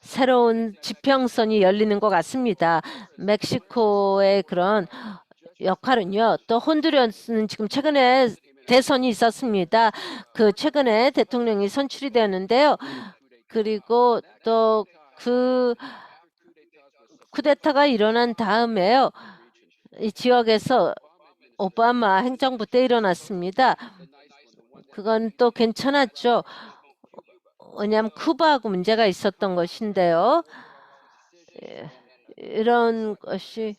B: 새로운 지평선이 열리는 것 같습니다. 멕시코의 그런 역할은요. 또 혼두라스는 지금 최근에 대선이 있었습니다. 그 최근에 대통령이 선출이 되었는데요. 그리고 또 그 쿠데타가 일어난 다음에요. 이 지역에서 오바마 행정부 때 일어났습니다. 그건 또 괜찮았죠. 왜냐하면 쿠바하고 문제가 있었던 것인데요. 이런 것이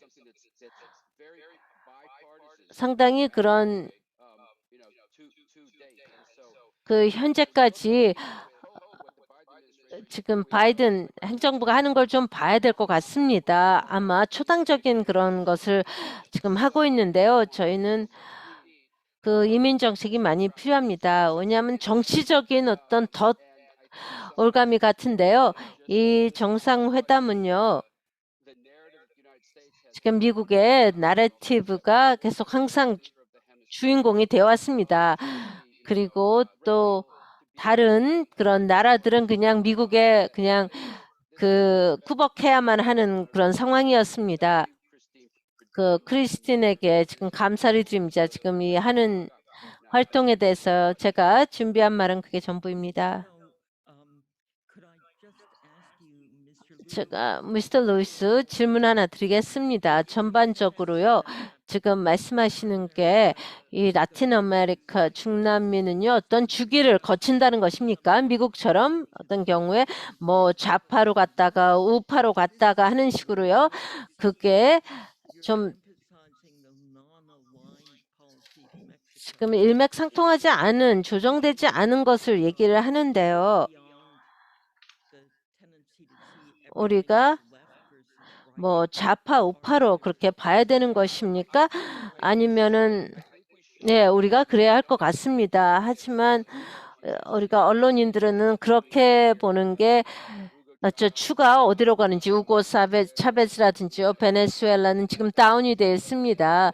B: 상당히 그런 그 현재까지 지금 바이든 행정부가 하는 걸 좀 봐야 될 것 같습니다. 아마 초당적인 그런 것을 지금 하고 있는데요. 저희는 그 이민 정책이 많이 필요합니다. 왜냐하면 정치적인 어떤 올가미 같은데요. 이 정상회담은요. 지금 미국의 나래티브가 계속 항상 주인공이 되어 왔습니다. 그리고 또 다른 그런 나라들은 그냥 미국에 그냥 그 구박해야만 하는 그런 상황이었습니다. 그 크리스틴에게 지금 감사를 드립니다. 지금 이 하는 활동에 대해서 제가 준비한 말은 그게 전부입니다. 제가 미스터 루이스 질문 하나 드리겠습니다. 전반적으로요. 지금 말씀하시는 게 이 라틴 아메리카 중남미는요. 어떤 주기를 거친다는 것입니까? 미국처럼 어떤 경우에 뭐 좌파로 갔다가 우파로 갔다가 하는 식으로요. 그게 좀 지금 일맥상통하지 않은 조정되지 않은 것을 얘기를 하는데요. 우리가 뭐 좌파 우파로 그렇게 봐야 되는 것입니까? 아니면은 네, 우리가 그래야 할 것 같습니다. 하지만 우리가 언론인들은 그렇게 보는 게 저 추가 어디로 가는지 우고 차베즈라든지요, 베네수엘라는 지금 다운이 되어 있습니다.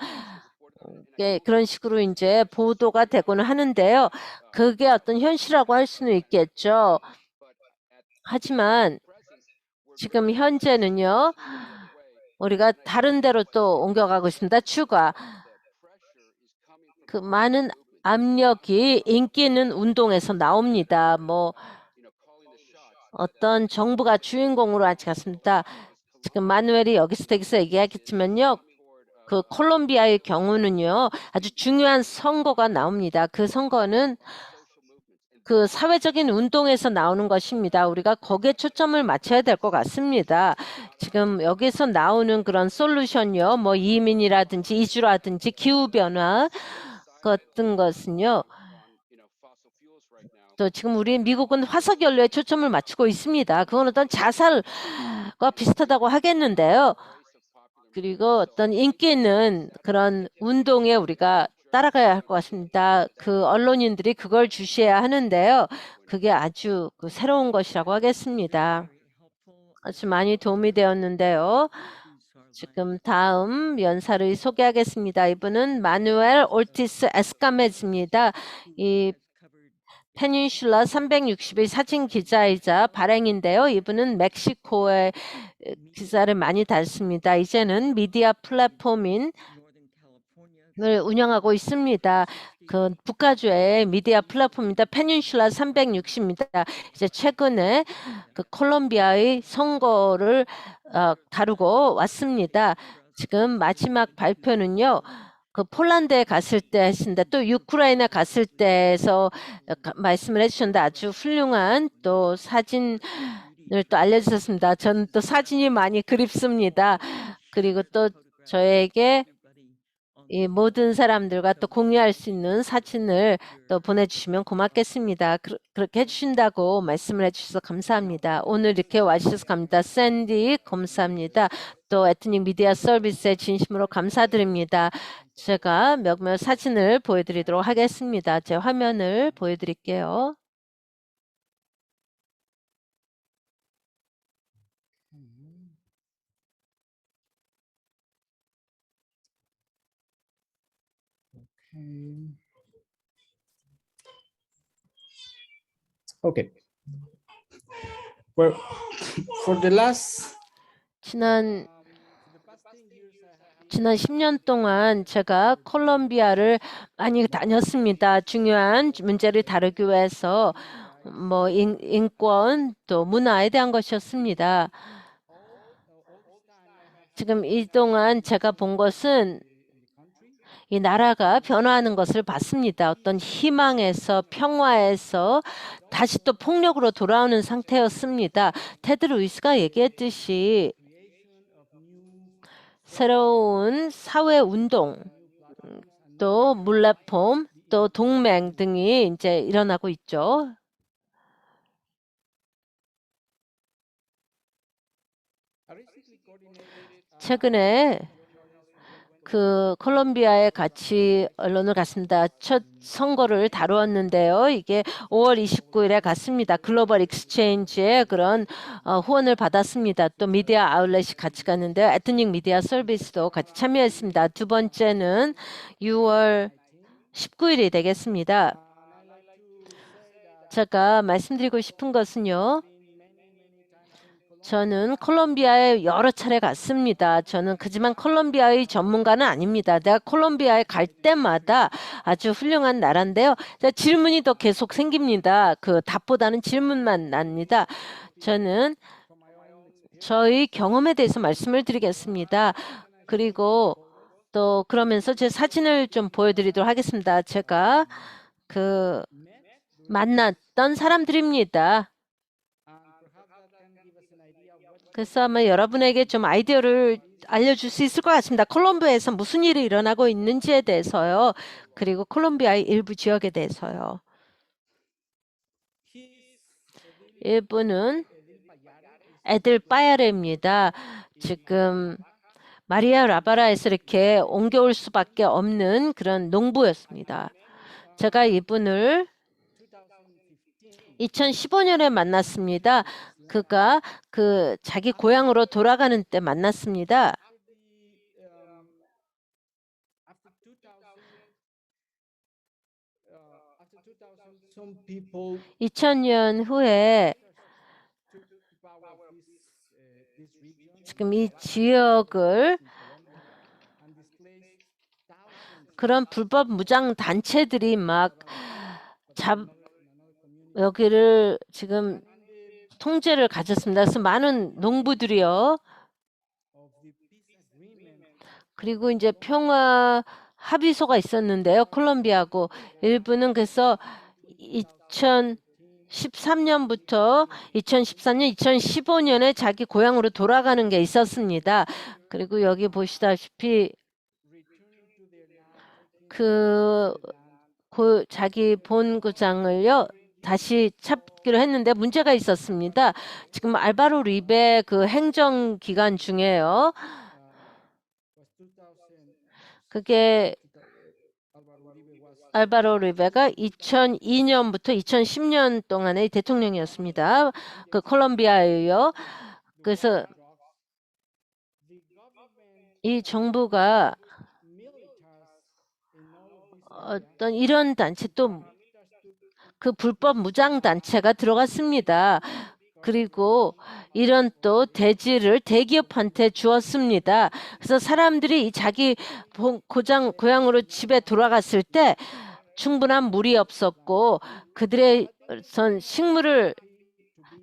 B: 그런 식으로 이제 보도가 되고는 하는데요. 그게 어떤 현실이라고 할 수는 있겠죠. 하지만 지금 현재는요. 우리가 다른 데로 또 옮겨가고 있습니다. 추가. 그 많은 압력이 인기 있는 운동에서 나옵니다. 뭐 어떤 정부가 주인공으로 아직 갔습니다. 지금 마누엘이 여기서 얘기하겠지만요. 그 콜롬비아의 경우는요. 아주 중요한 선거가 나옵니다. 그 선거는 그 사회적인 운동에서 나오는 것입니다. 우리가 거기에 초점을 맞춰야 될 것 같습니다. 지금 여기서 나오는 그런 솔루션요. 뭐 이민이라든지 이주라든지 기후변화 같은 것은요. 또 지금 우리 미국은 화석 연료에 초점을 맞추고 있습니다. 그건 어떤 자살과 비슷하다고 하겠는데요. 그리고 어떤 인기 있는 그런 운동에 우리가 따라가야 할 것 같습니다. 그 언론인들이 그걸 주시해야 하는데요. 그게 아주 그 새로운 것이라고 하겠습니다. 아주 많이 도움이 되었는데요. 지금 다음 연사를 소개하겠습니다. 이분은 마누엘 올티스 에스카메즈입니다. 이 페닌슐라 360의 사진 기자이자 발행인데요. 이분은 멕시코에 기사를 많이 달습니다. 이제는 미디어 플랫폼인 을 운영하고 있습니다. 그 북가주의 미디어 플랫폼입니다. 페닌슐라 360입니다. 이제 최근에 그 콜롬비아의 선거를 다루고 왔습니다. 지금 마지막 발표는요. 그 폴란드에 갔을 때 했습니다. 또 우크라이나 갔을 때에서 말씀을 해주셨는데 아주 훌륭한 또 사진을 또 알려주셨습니다. 저는 또 사진이 많이 그립습니다. 그리고 또 저에게 이 모든 사람들과 또 공유할 수 있는 사진을 또 보내주시면 고맙겠습니다. 그렇게 해주신다고 말씀을 해주셔서 감사합니다. 오늘 이렇게 와주셔서 감사합니다. 샌디 감사합니다. 또 에트닉 미디어 서비스에 진심으로 감사드립니다. 제가 몇몇 사진을 보여드리도록 하겠습니다. 제 화면을 보여드릴게요.
C: Okay. Well, for the last
B: 지난 10년 동안 제가 콜롬비아를 많이 다녔습니다. 중요한 문제를 다루기 위해서 뭐 인권 또 문화에 대한 것이었습니다. 지금 이 동안 제가 본 것은 이 나라가 변화하는 것을 봤습니다. 어떤 희망에서 평화에서 다시 또 폭력으로 돌아오는 상태였습니다. 테드 루이스가 얘기했듯이 새로운 사회 운동, 또 물레폼, 또 동맹 등이 이제 일어나고 있죠. 최근에 그 콜롬비아에 같이 언론을 갔습니다. 첫 선거를 다루었는데요. 이게 5월 29일에 갔습니다. 글로벌 익스체인지에 그런 후원을 받았습니다. 또 미디어 아울렛이 같이 갔는데요. 에트닉 미디어 서비스도 같이 참여했습니다. 두 번째는 6월 19일이 되겠습니다. 제가 말씀드리고 싶은 것은요. 저는 콜롬비아에 여러 차례 갔습니다. 저는 그지만 콜롬비아의 전문가는 아닙니다. 내가 콜롬비아에 갈 때마다 아주 훌륭한 나라인데요. 질문이 더 계속 생깁니다. 그 답보다는 질문만 납니다. 저는 저희 경험에 대해서 말씀을 드리겠습니다. 그리고 또 그러면서 제 사진을 좀 보여드리도록 하겠습니다. 제가 그 만났던 사람들입니다. 그래서 아마 여러분에게 좀 아이디어를 알려줄 수 있을 것 같습니다. 콜롬비아에서 무슨 일이 일어나고 있는지에 대해서요. 그리고 콜롬비아의 일부 지역에 대해서요. 이분은 에들 빠야레입니다. 지금 마리아 라바라에서 이렇게 옮겨올 수밖에 없는 그런 농부였습니다. 제가 이분을 2015년에 만났습니다. 그가 그 자기 고향으로 돌아가는 때 만났습니다. 2000년 후에 지금 이 지역을 그런 불법 무장 단체들이 막 여기를 지금 통제를 가졌습니다. 그래서 많은 농부들이요. 그리고 이제 평화 합의서가 있었는데요. 콜롬비아하고 일부는 그래서 2013년부터 2014년, 2015년에 자기 고향으로 돌아가는 게 있었습니다. 그리고 여기 보시다시피 자기 본고장을요 다시 찾기로 했는데 문제가 있었습니다. 지금 알바로 리베 그 행정 기간 중에요. 그게 알바로 리베가 2002년부터 2010년 동안의 대통령이었습니다. 그 콜롬비아예요. 그래서 이 정부가 어떤 이런 단체 또 그 불법 무장 단체가 들어갔습니다. 그리고 이런 또 대지를 대기업한테 주었습니다. 그래서 사람들이 자기 고향으로 집에 돌아갔을 때 충분한 물이 없었고 그들의 식물을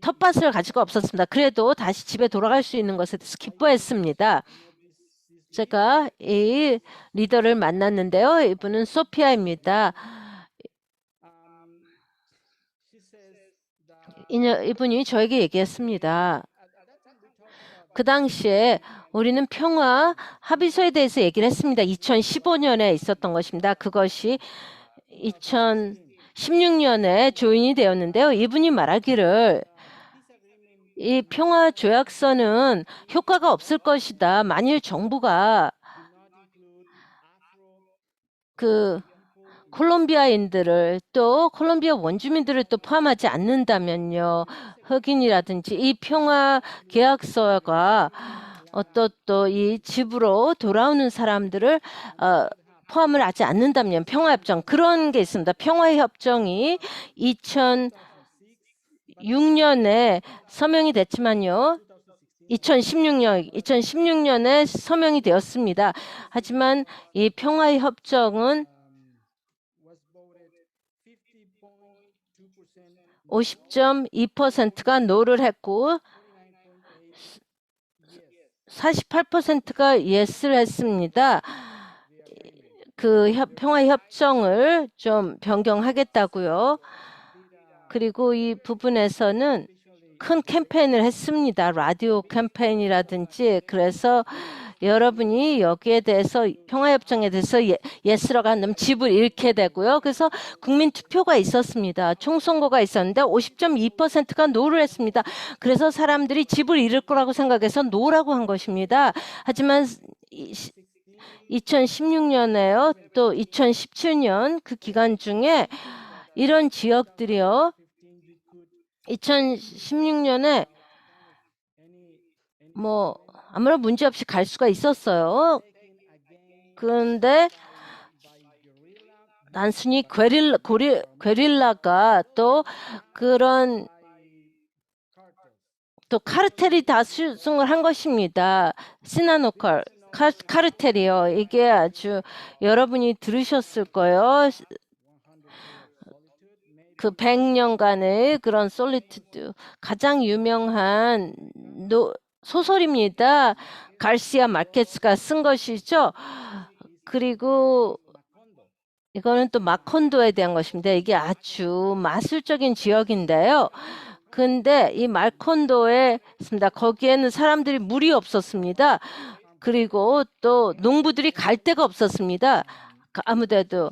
B: 텃밭을 가지고 없었습니다. 그래도 다시 집에 돌아갈 수 있는 것에 대해서 기뻐했습니다. 제가 이 리더를 만났는데요. 이분은 소피아입니다. 이분이 저에게 얘기했습니다. 그 당시에 우리는 평화 합의서에 대해서 얘기를 했습니다. 2015년에 있었던 것입니다. 그것이 2016년에 조인이 되었는데요. 이분이 말하기를 이 평화 조약서는 효과가 없을 것이다. 만일 정부가 그 콜롬비아인들을 또 콜롬비아 원주민들을 또 포함하지 않는다면요. 흑인이라든지 이 평화 계약서가 또 이 집으로 돌아오는 사람들을 포함을 하지 않는다면 평화협정 그런 게 있습니다. 평화협정이 2006년에 서명이 됐지만요. 2016년에 서명이 되었습니다. 하지만 이 평화협정은 50.2%가 노를 했고 48%가 예스를 했습니다. 그 평화협정을 좀 변경하겠다고요. 그리고 이 부분에서는 큰 캠페인을 했습니다. 라디오 캠페인이라든지. 그래서 여러분이 여기에 대해서 평화협정에 대해서 예스라고 한다면 집을 잃게 되고요. 그래서 국민 투표가 있었습니다. 총선거가 있었는데 50.2%가 노를 했습니다. 그래서 사람들이 집을 잃을 거라고 생각해서 노라고 한 것입니다. 하지만 2016년에요. 또 2017년 그 기간 중에 이런 지역들이요. 2016년에 아무런 문제 없이 갈 수가 있었어요. 그런데 단순히 괴릴라가 또 그런 또 카르텔이 다 수승을 한 것입니다. 시나노칼 카르텔이요. 이게 아주 여러분이 들으셨을 거예요. 그 100년간의 그런 솔리투드 가장 유명한 소설입니다. 가시아 마케스가 쓴 것이죠. 그리고 이거는 또 마콘도에 대한 것입니다. 이게 아주 마술적인 지역인데요. 근데 이 마콘도에 있습니다. 거기에는 사람들이 물이 없었습니다. 그리고 또 농부들이 갈 데가 없었습니다. 아무데도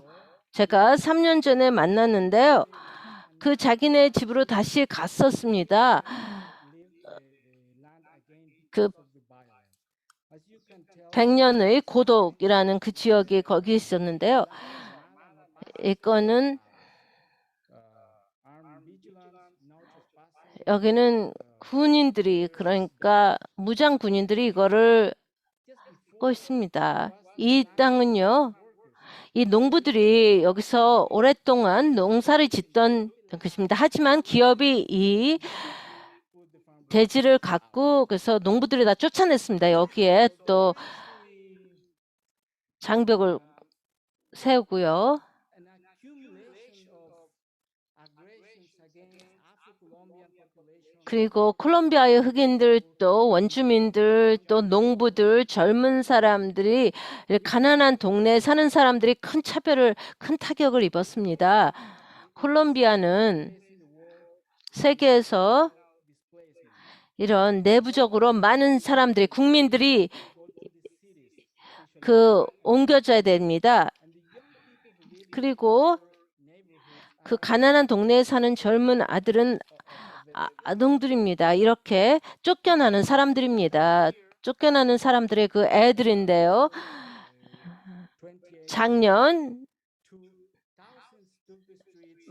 B: 제가 3년 전에 만났는데요. 그 자기네 집으로 다시 갔었습니다. 그 100년의 고독이라는 그 지역이 거기 있었는데요. 이거는 여기는 군인들이 그러니까 무장 군인들이 이거를 하고 있습니다. 이 땅은요. 이 농부들이 여기서 오랫동안 농사를 짓던 것입니다. 하지만 기업이 이 대지를 갖고 그래서 농부들이 다 쫓아냈습니다. 여기에 또 장벽을 세우고요.
C: an accumulation of aggressions against Afro-Colombian population.
B: 그리고 콜롬비아의 흑인들 또 원주민들 또 농부들 젊은 사람들이 가난한 동네에 사는 사람들이 큰 타격을 입었습니다. 콜롬비아는 세계에서 이런 내부적으로 많은 사람들이 국민들이 옮겨져야 됩니다. 그리고 그 가난한 동네에 사는 젊은 아들은 아동들입니다. 이렇게 쫓겨나는 사람들입니다. 쫓겨나는 사람들의 그 애들인데요. 작년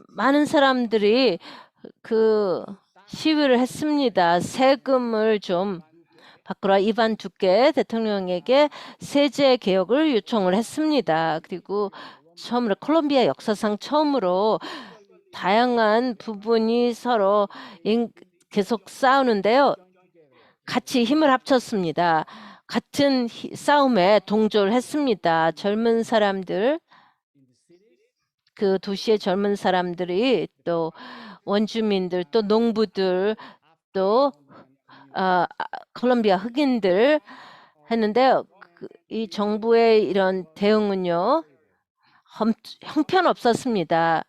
B: 많은 사람들이 그 시위를 했습니다. 세금을 좀 바꾸라. 이반 두께 대통령에게 세제 개혁을 요청을 했습니다. 그리고 처음으로 콜롬비아 역사상 처음으로 다양한 부분이 서로 계속 싸우는데요. 같이 힘을 합쳤습니다. 같은 싸움에 동조를 했습니다. 젊은 사람들, 그 도시의 젊은 사람들이 또 원주민들, 또 농부들, 또 콜롬비아 흑인들 했는데요. 이 정부의 이런 대응은요, 형편없었습니다.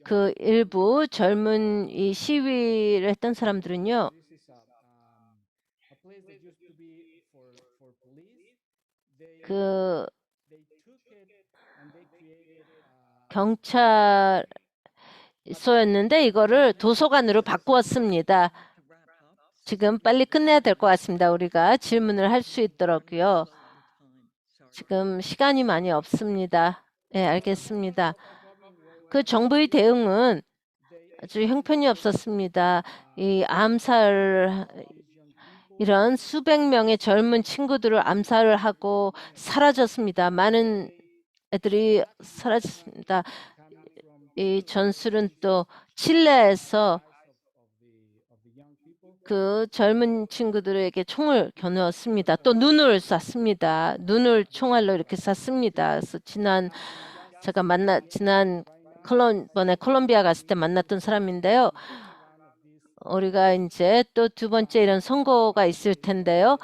B: 그 일부 젊은 이 시위를 했던 사람들은요, 그 경찰서였는데 이거를 도서관으로 바꾸었습니다. 지금 빨리 끝내야 될 것 같습니다. 우리가 질문을 할 수 있도록요. 지금 시간이 많이 없습니다. 네, 알겠습니다. 그 정부의 대응은 아주 형편이 없었습니다. 이 암살, 이런 수백 명의 젊은 친구들을 암살을 하고 사라졌습니다. 많은 애들이 사라졌습니다. 이 전술은 또 칠레에서 그 젊은 친구들에게 총을 겨누었습니다. 또 눈을 쐈습니다. 눈을 총알로 이렇게 쐈습니다. 그래서 지난 번에 콜롬비아 갔을 때 만났던 사람인데요. 우리가 이제 또 두 번째 이런 선거가 있을 텐데요.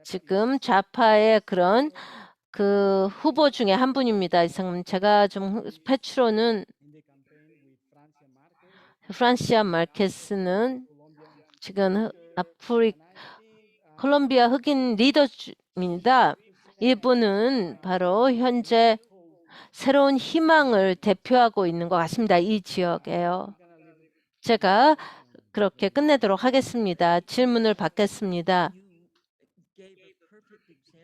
B: 지금 좌파의 그런 그 후보 중에 한 분입니다. 이상 제가 좀 페트로는 프란시아 마르케스는 지금 콜롬비아 흑인 리더입니다. 이분은 바로 현재 새로운 희망을 대표하고 있는 것 같습니다. 이 지역에요. 제가 그렇게 끝내도록 하겠습니다. 질문을 받겠습니다.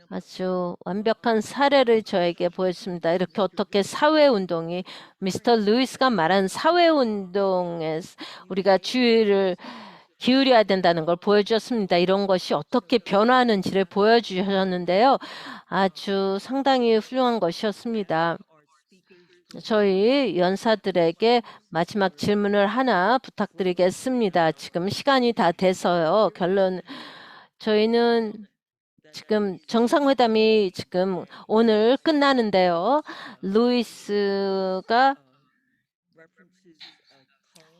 B: 아주 완벽한 사례를 저에게 보였습니다. 이렇게 어떻게 사회운동이 미스터 루이스가 말한 사회운동에 우리가 주의를 기울여야 된다는 걸 보여주셨습니다. 이런 것이 어떻게 변화하는지를 보여주셨는데요. 아주 상당히 훌륭한 것이었습니다. 저희 연사들에게 마지막 질문을 하나 부탁드리겠습니다. 지금 시간이 다 돼서요. 저희는 지금 정상회담이 지금 오늘 끝나는데요. 루이스가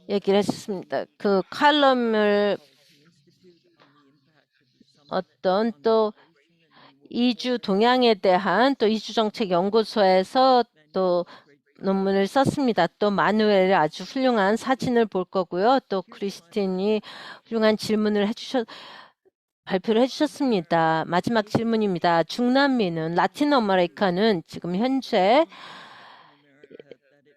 B: 얘기를 했습니다. 그 칼럼을 어떤 또 이주 동향에 대한 또 이주정책연구소에서 또 논문을 썼습니다. 또 마누엘이 아주 훌륭한 사진을 볼 거고요. 또 크리스틴이 훌륭한 질문을 발표를 해주셨습니다. 마지막 질문입니다. 중남미는 라틴 아메리카는 지금 현재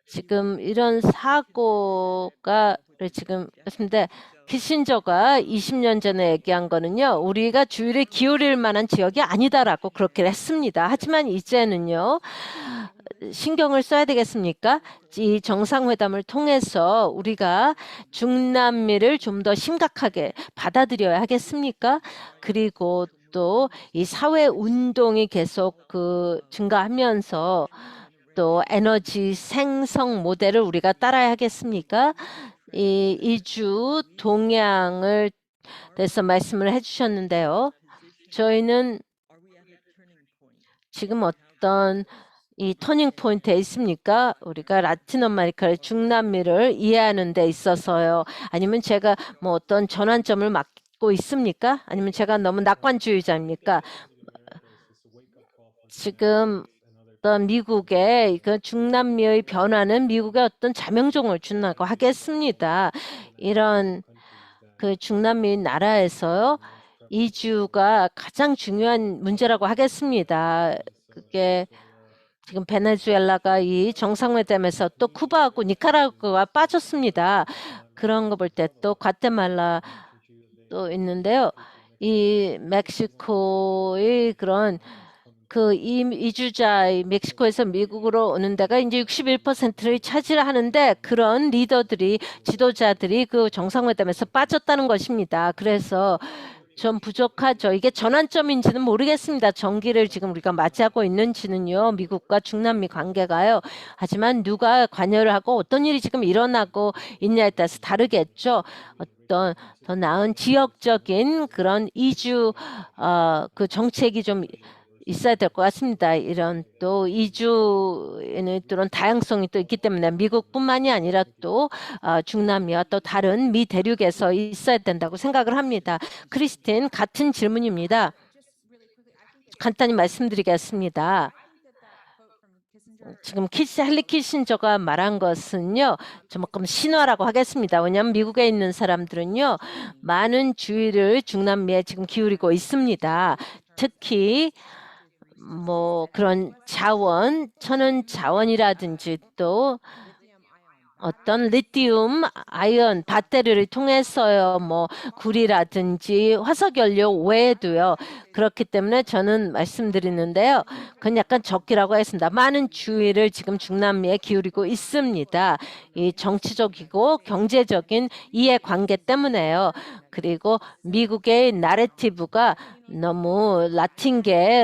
B: 지금 이런 사고가 지금 그렇습니다. 키신저가 20년 전에 얘기한 거는요. 우리가 주의를 기울일 만한 지역이 아니다라고 그렇게 했습니다. 하지만 이제는요. 신경을 써야 되겠습니까? 이 정상회담을 통해서 우리가 중남미를 좀 더 심각하게 받아들여야 하겠습니까? 그리고 또 이 사회 운동이 계속 증가하면서 또 에너지 생성 모델을 우리가 따라야 하겠습니까? 이 이주 동향을 대해서 말씀을 해주셨는데요. 저희는 지금 어떤 이 터닝 포인트에 있습니까? 우리가 라틴 아메리카의 중남미를 이해하는 데 있어서요. 아니면 제가 뭐 어떤 전환점을 맞고 있습니까? 아니면 제가 너무 낙관주의자입니까? 지금 어떤 미국의 그 중남미의 변화는 미국의 어떤 자명종을 준다고 하겠습니다. 이런 그 중남미 나라에서요. 이주가 가장 중요한 문제라고 하겠습니다. 그게 지금 베네수엘라가 이 정상회담에서 또 쿠바하고 니카라구아가 빠졌습니다. 그런 거 볼 때 또 과테말라 또 있는데요. 이 멕시코의 그런 그 이주자의 멕시코에서 미국으로 오는 데가 이제 61%를 차지하는데 그런 리더들이 지도자들이 그 정상회담에서 빠졌다는 것입니다. 그래서 좀 부족하죠. 이게 전환점인지는 모르겠습니다. 전기를 지금 우리가 맞이하고 있는지는요. 미국과 중남미 관계가요. 하지만 누가 관여를 하고 어떤 일이 지금 일어나고 있냐에 따라서 다르겠죠. 어떤 더 나은 지역적인 그런 이주 그 정책이 좀 있어야 될 것 같습니다. 이런 또 이주에는 그런 다양성이 또 있기 때문에 미국뿐만이 아니라 또 중남미와 또 다른 미 대륙에서 있어야 된다고 생각을 합니다. 크리스틴, 같은 질문입니다. 간단히 말씀드리겠습니다. 지금 헨리 키신저가 말한 것은요, 조금 신화라고 하겠습니다. 왜냐하면 미국에 있는 사람들은요, 많은 주의를 중남미에 지금 기울이고 있습니다. 특히 뭐 그런 자원, 천연 자원이라든지 또 어떤 리튬 아이언 배터리를 통해서요, 뭐 구리라든지 화석 연료 외에도요. 그렇기 때문에 저는 말씀드리는데요. 그건 약간 적기라고 했습니다. 많은 주의를 지금 중남미에 기울이고 있습니다. 이 정치적이고 경제적인 이해관계 때문에요. 그리고 미국의 나래티브가 너무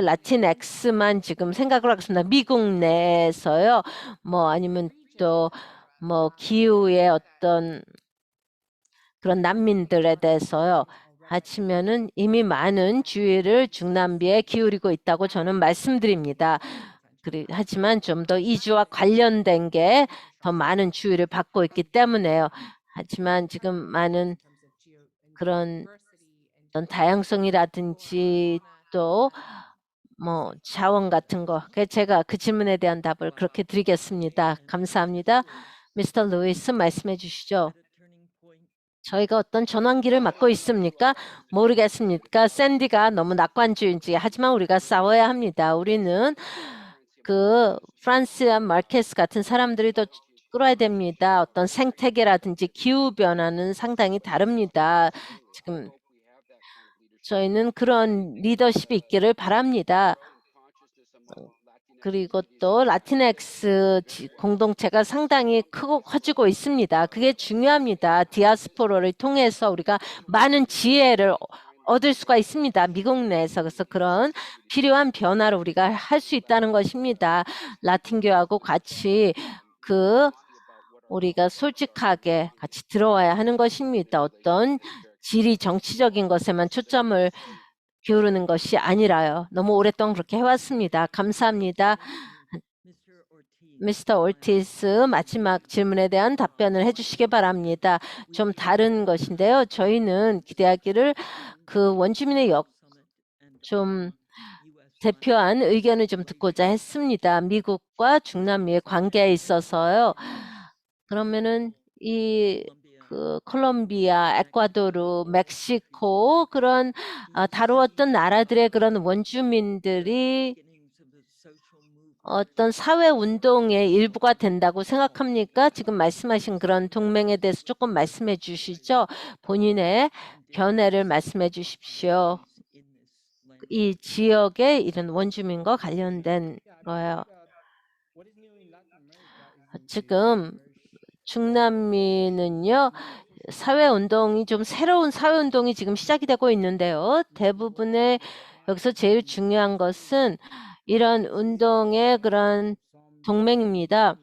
B: 라틴엑스만 지금 생각을 하고 있습니다. 미국 내에서요. 뭐 아니면 또 뭐 기후의 어떤 그런 난민들에 대해서요. 하지만은 이미 많은 주의를 중남미에 기울이고 있다고 저는 말씀드립니다. 하지만 좀 더 이주와 관련된 게 더 많은 주의를 받고 있기 때문에요. 하지만 지금 많은 그런 어떤 다양성이라든지 또 뭐 자원 같은 거. 제가 그 질문에 대한 답을 그렇게 드리겠습니다. 감사합니다. 미스터 루이스 말씀해 주시죠. 저희가 어떤 전환기를 맞고 있습니까? 모르겠습니까? 샌디가 너무 낙관주의인지. 하지만 우리가 싸워야 합니다. 우리는 그 프란시아 마르케스 같은 사람들이 더 끌어야 됩니다. 어떤 생태계라든지 기후변화는 상당히 다릅니다. 지금 저희는 그런 리더십이 있기를 바랍니다. 그리고 또 라틴엑스 공동체가 상당히 크고 커지고 있습니다. 그게 중요합니다. 디아스포라를 통해서 우리가 많은 지혜를 얻을 수가 있습니다. 미국 내에서. 그래서 그런 필요한 변화를 우리가 할 수 있다는 것입니다. 라틴교하고 같이 우리가 솔직하게 같이 들어와야 하는 것입니다. 어떤 지리 정치적인 것에만 초점을 기울이는 것이 아니라요. 너무 오랫동안 그렇게 해왔습니다. 감사합니다. 미스터 올티스 마지막 질문에 대한 답변을 해주시기 바랍니다. 좀 다른 것인데요. 저희는 기대하기를 그 원주민의 좀 대표한 의견을 좀 듣고자 했습니다. 미국과 중남미의 관계에 있어서요. 그러면은 그 콜롬비아, 에콰도르, 멕시코 그런 다루었던 나라들의 그런 원주민들이 어떤 사회 운동의 일부가 된다고 생각합니까? 지금 말씀하신 그런 동맹에 대해서 조금 말씀해 주시죠. 본인의 견해를 말씀해 주십시오. 이 지역의 이런 원주민과 관련된 거예요. 지금 중남미는요. 사회운동이 좀 새로운 사회운동이 지금 시작이 되고 있는데요. 대부분의 여기서 제일 중요한 것은 이런 운동의 그런 동맹입니다.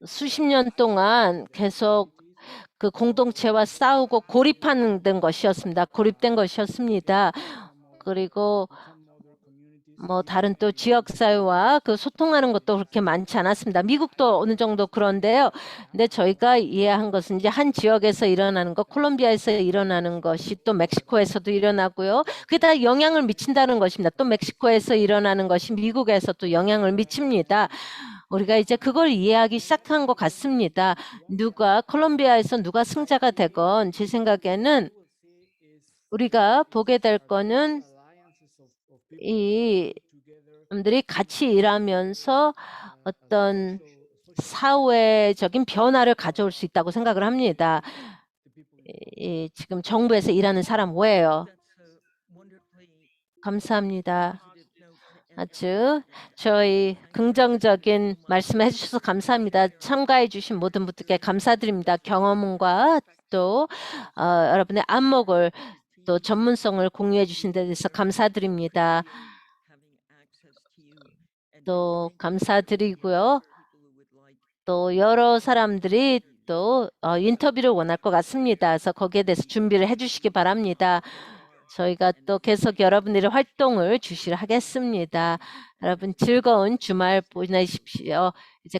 B: 수십 년 동안 계속 그 공동체와 싸우고 고립된 것이었습니다. 그리고 뭐 다른 또 지역사회와 그 소통하는 것도 그렇게 많지 않았습니다. 미국도 어느 정도 그런데요. 근데 저희가 이해한 것은 이제 한 지역에서 일어나는 것, 콜롬비아에서 일어나는 것이 또 멕시코에서도 일어나고요. 그게 다 영향을 미친다는 것입니다. 또 멕시코에서 일어나는 것이 미국에서 또 영향을 미칩니다. 우리가 이제 그걸 이해하기 시작한 것 같습니다. 콜롬비아에서 누가 승자가 되건 제 생각에는 우리가 보게 될 거는 이 사람들이 같이 일하면서 어떤 사회적인 변화를 가져올 수 있다고 생각을 합니다. 지금 정부에서 일하는 사람 뭐예요? 감사합니다. 아주 저희 긍정적인 말씀해 주셔서 감사합니다. 참가해 주신 모든 분들께 감사드립니다. 경험과 또 여러분의 안목을 또 전문성을 공유해 주신 데 대해서 감사드립니다. 또 감사드리고요. 또 여러 사람들이 또 인터뷰를 원할 것 같습니다. 그래서 거기에 대해서 준비를 해주시기 바랍니다. 저희가 또 계속 여러분들의 활동을 주시를 하겠습니다. 여러분 즐거운 주말 보내십시오. 이제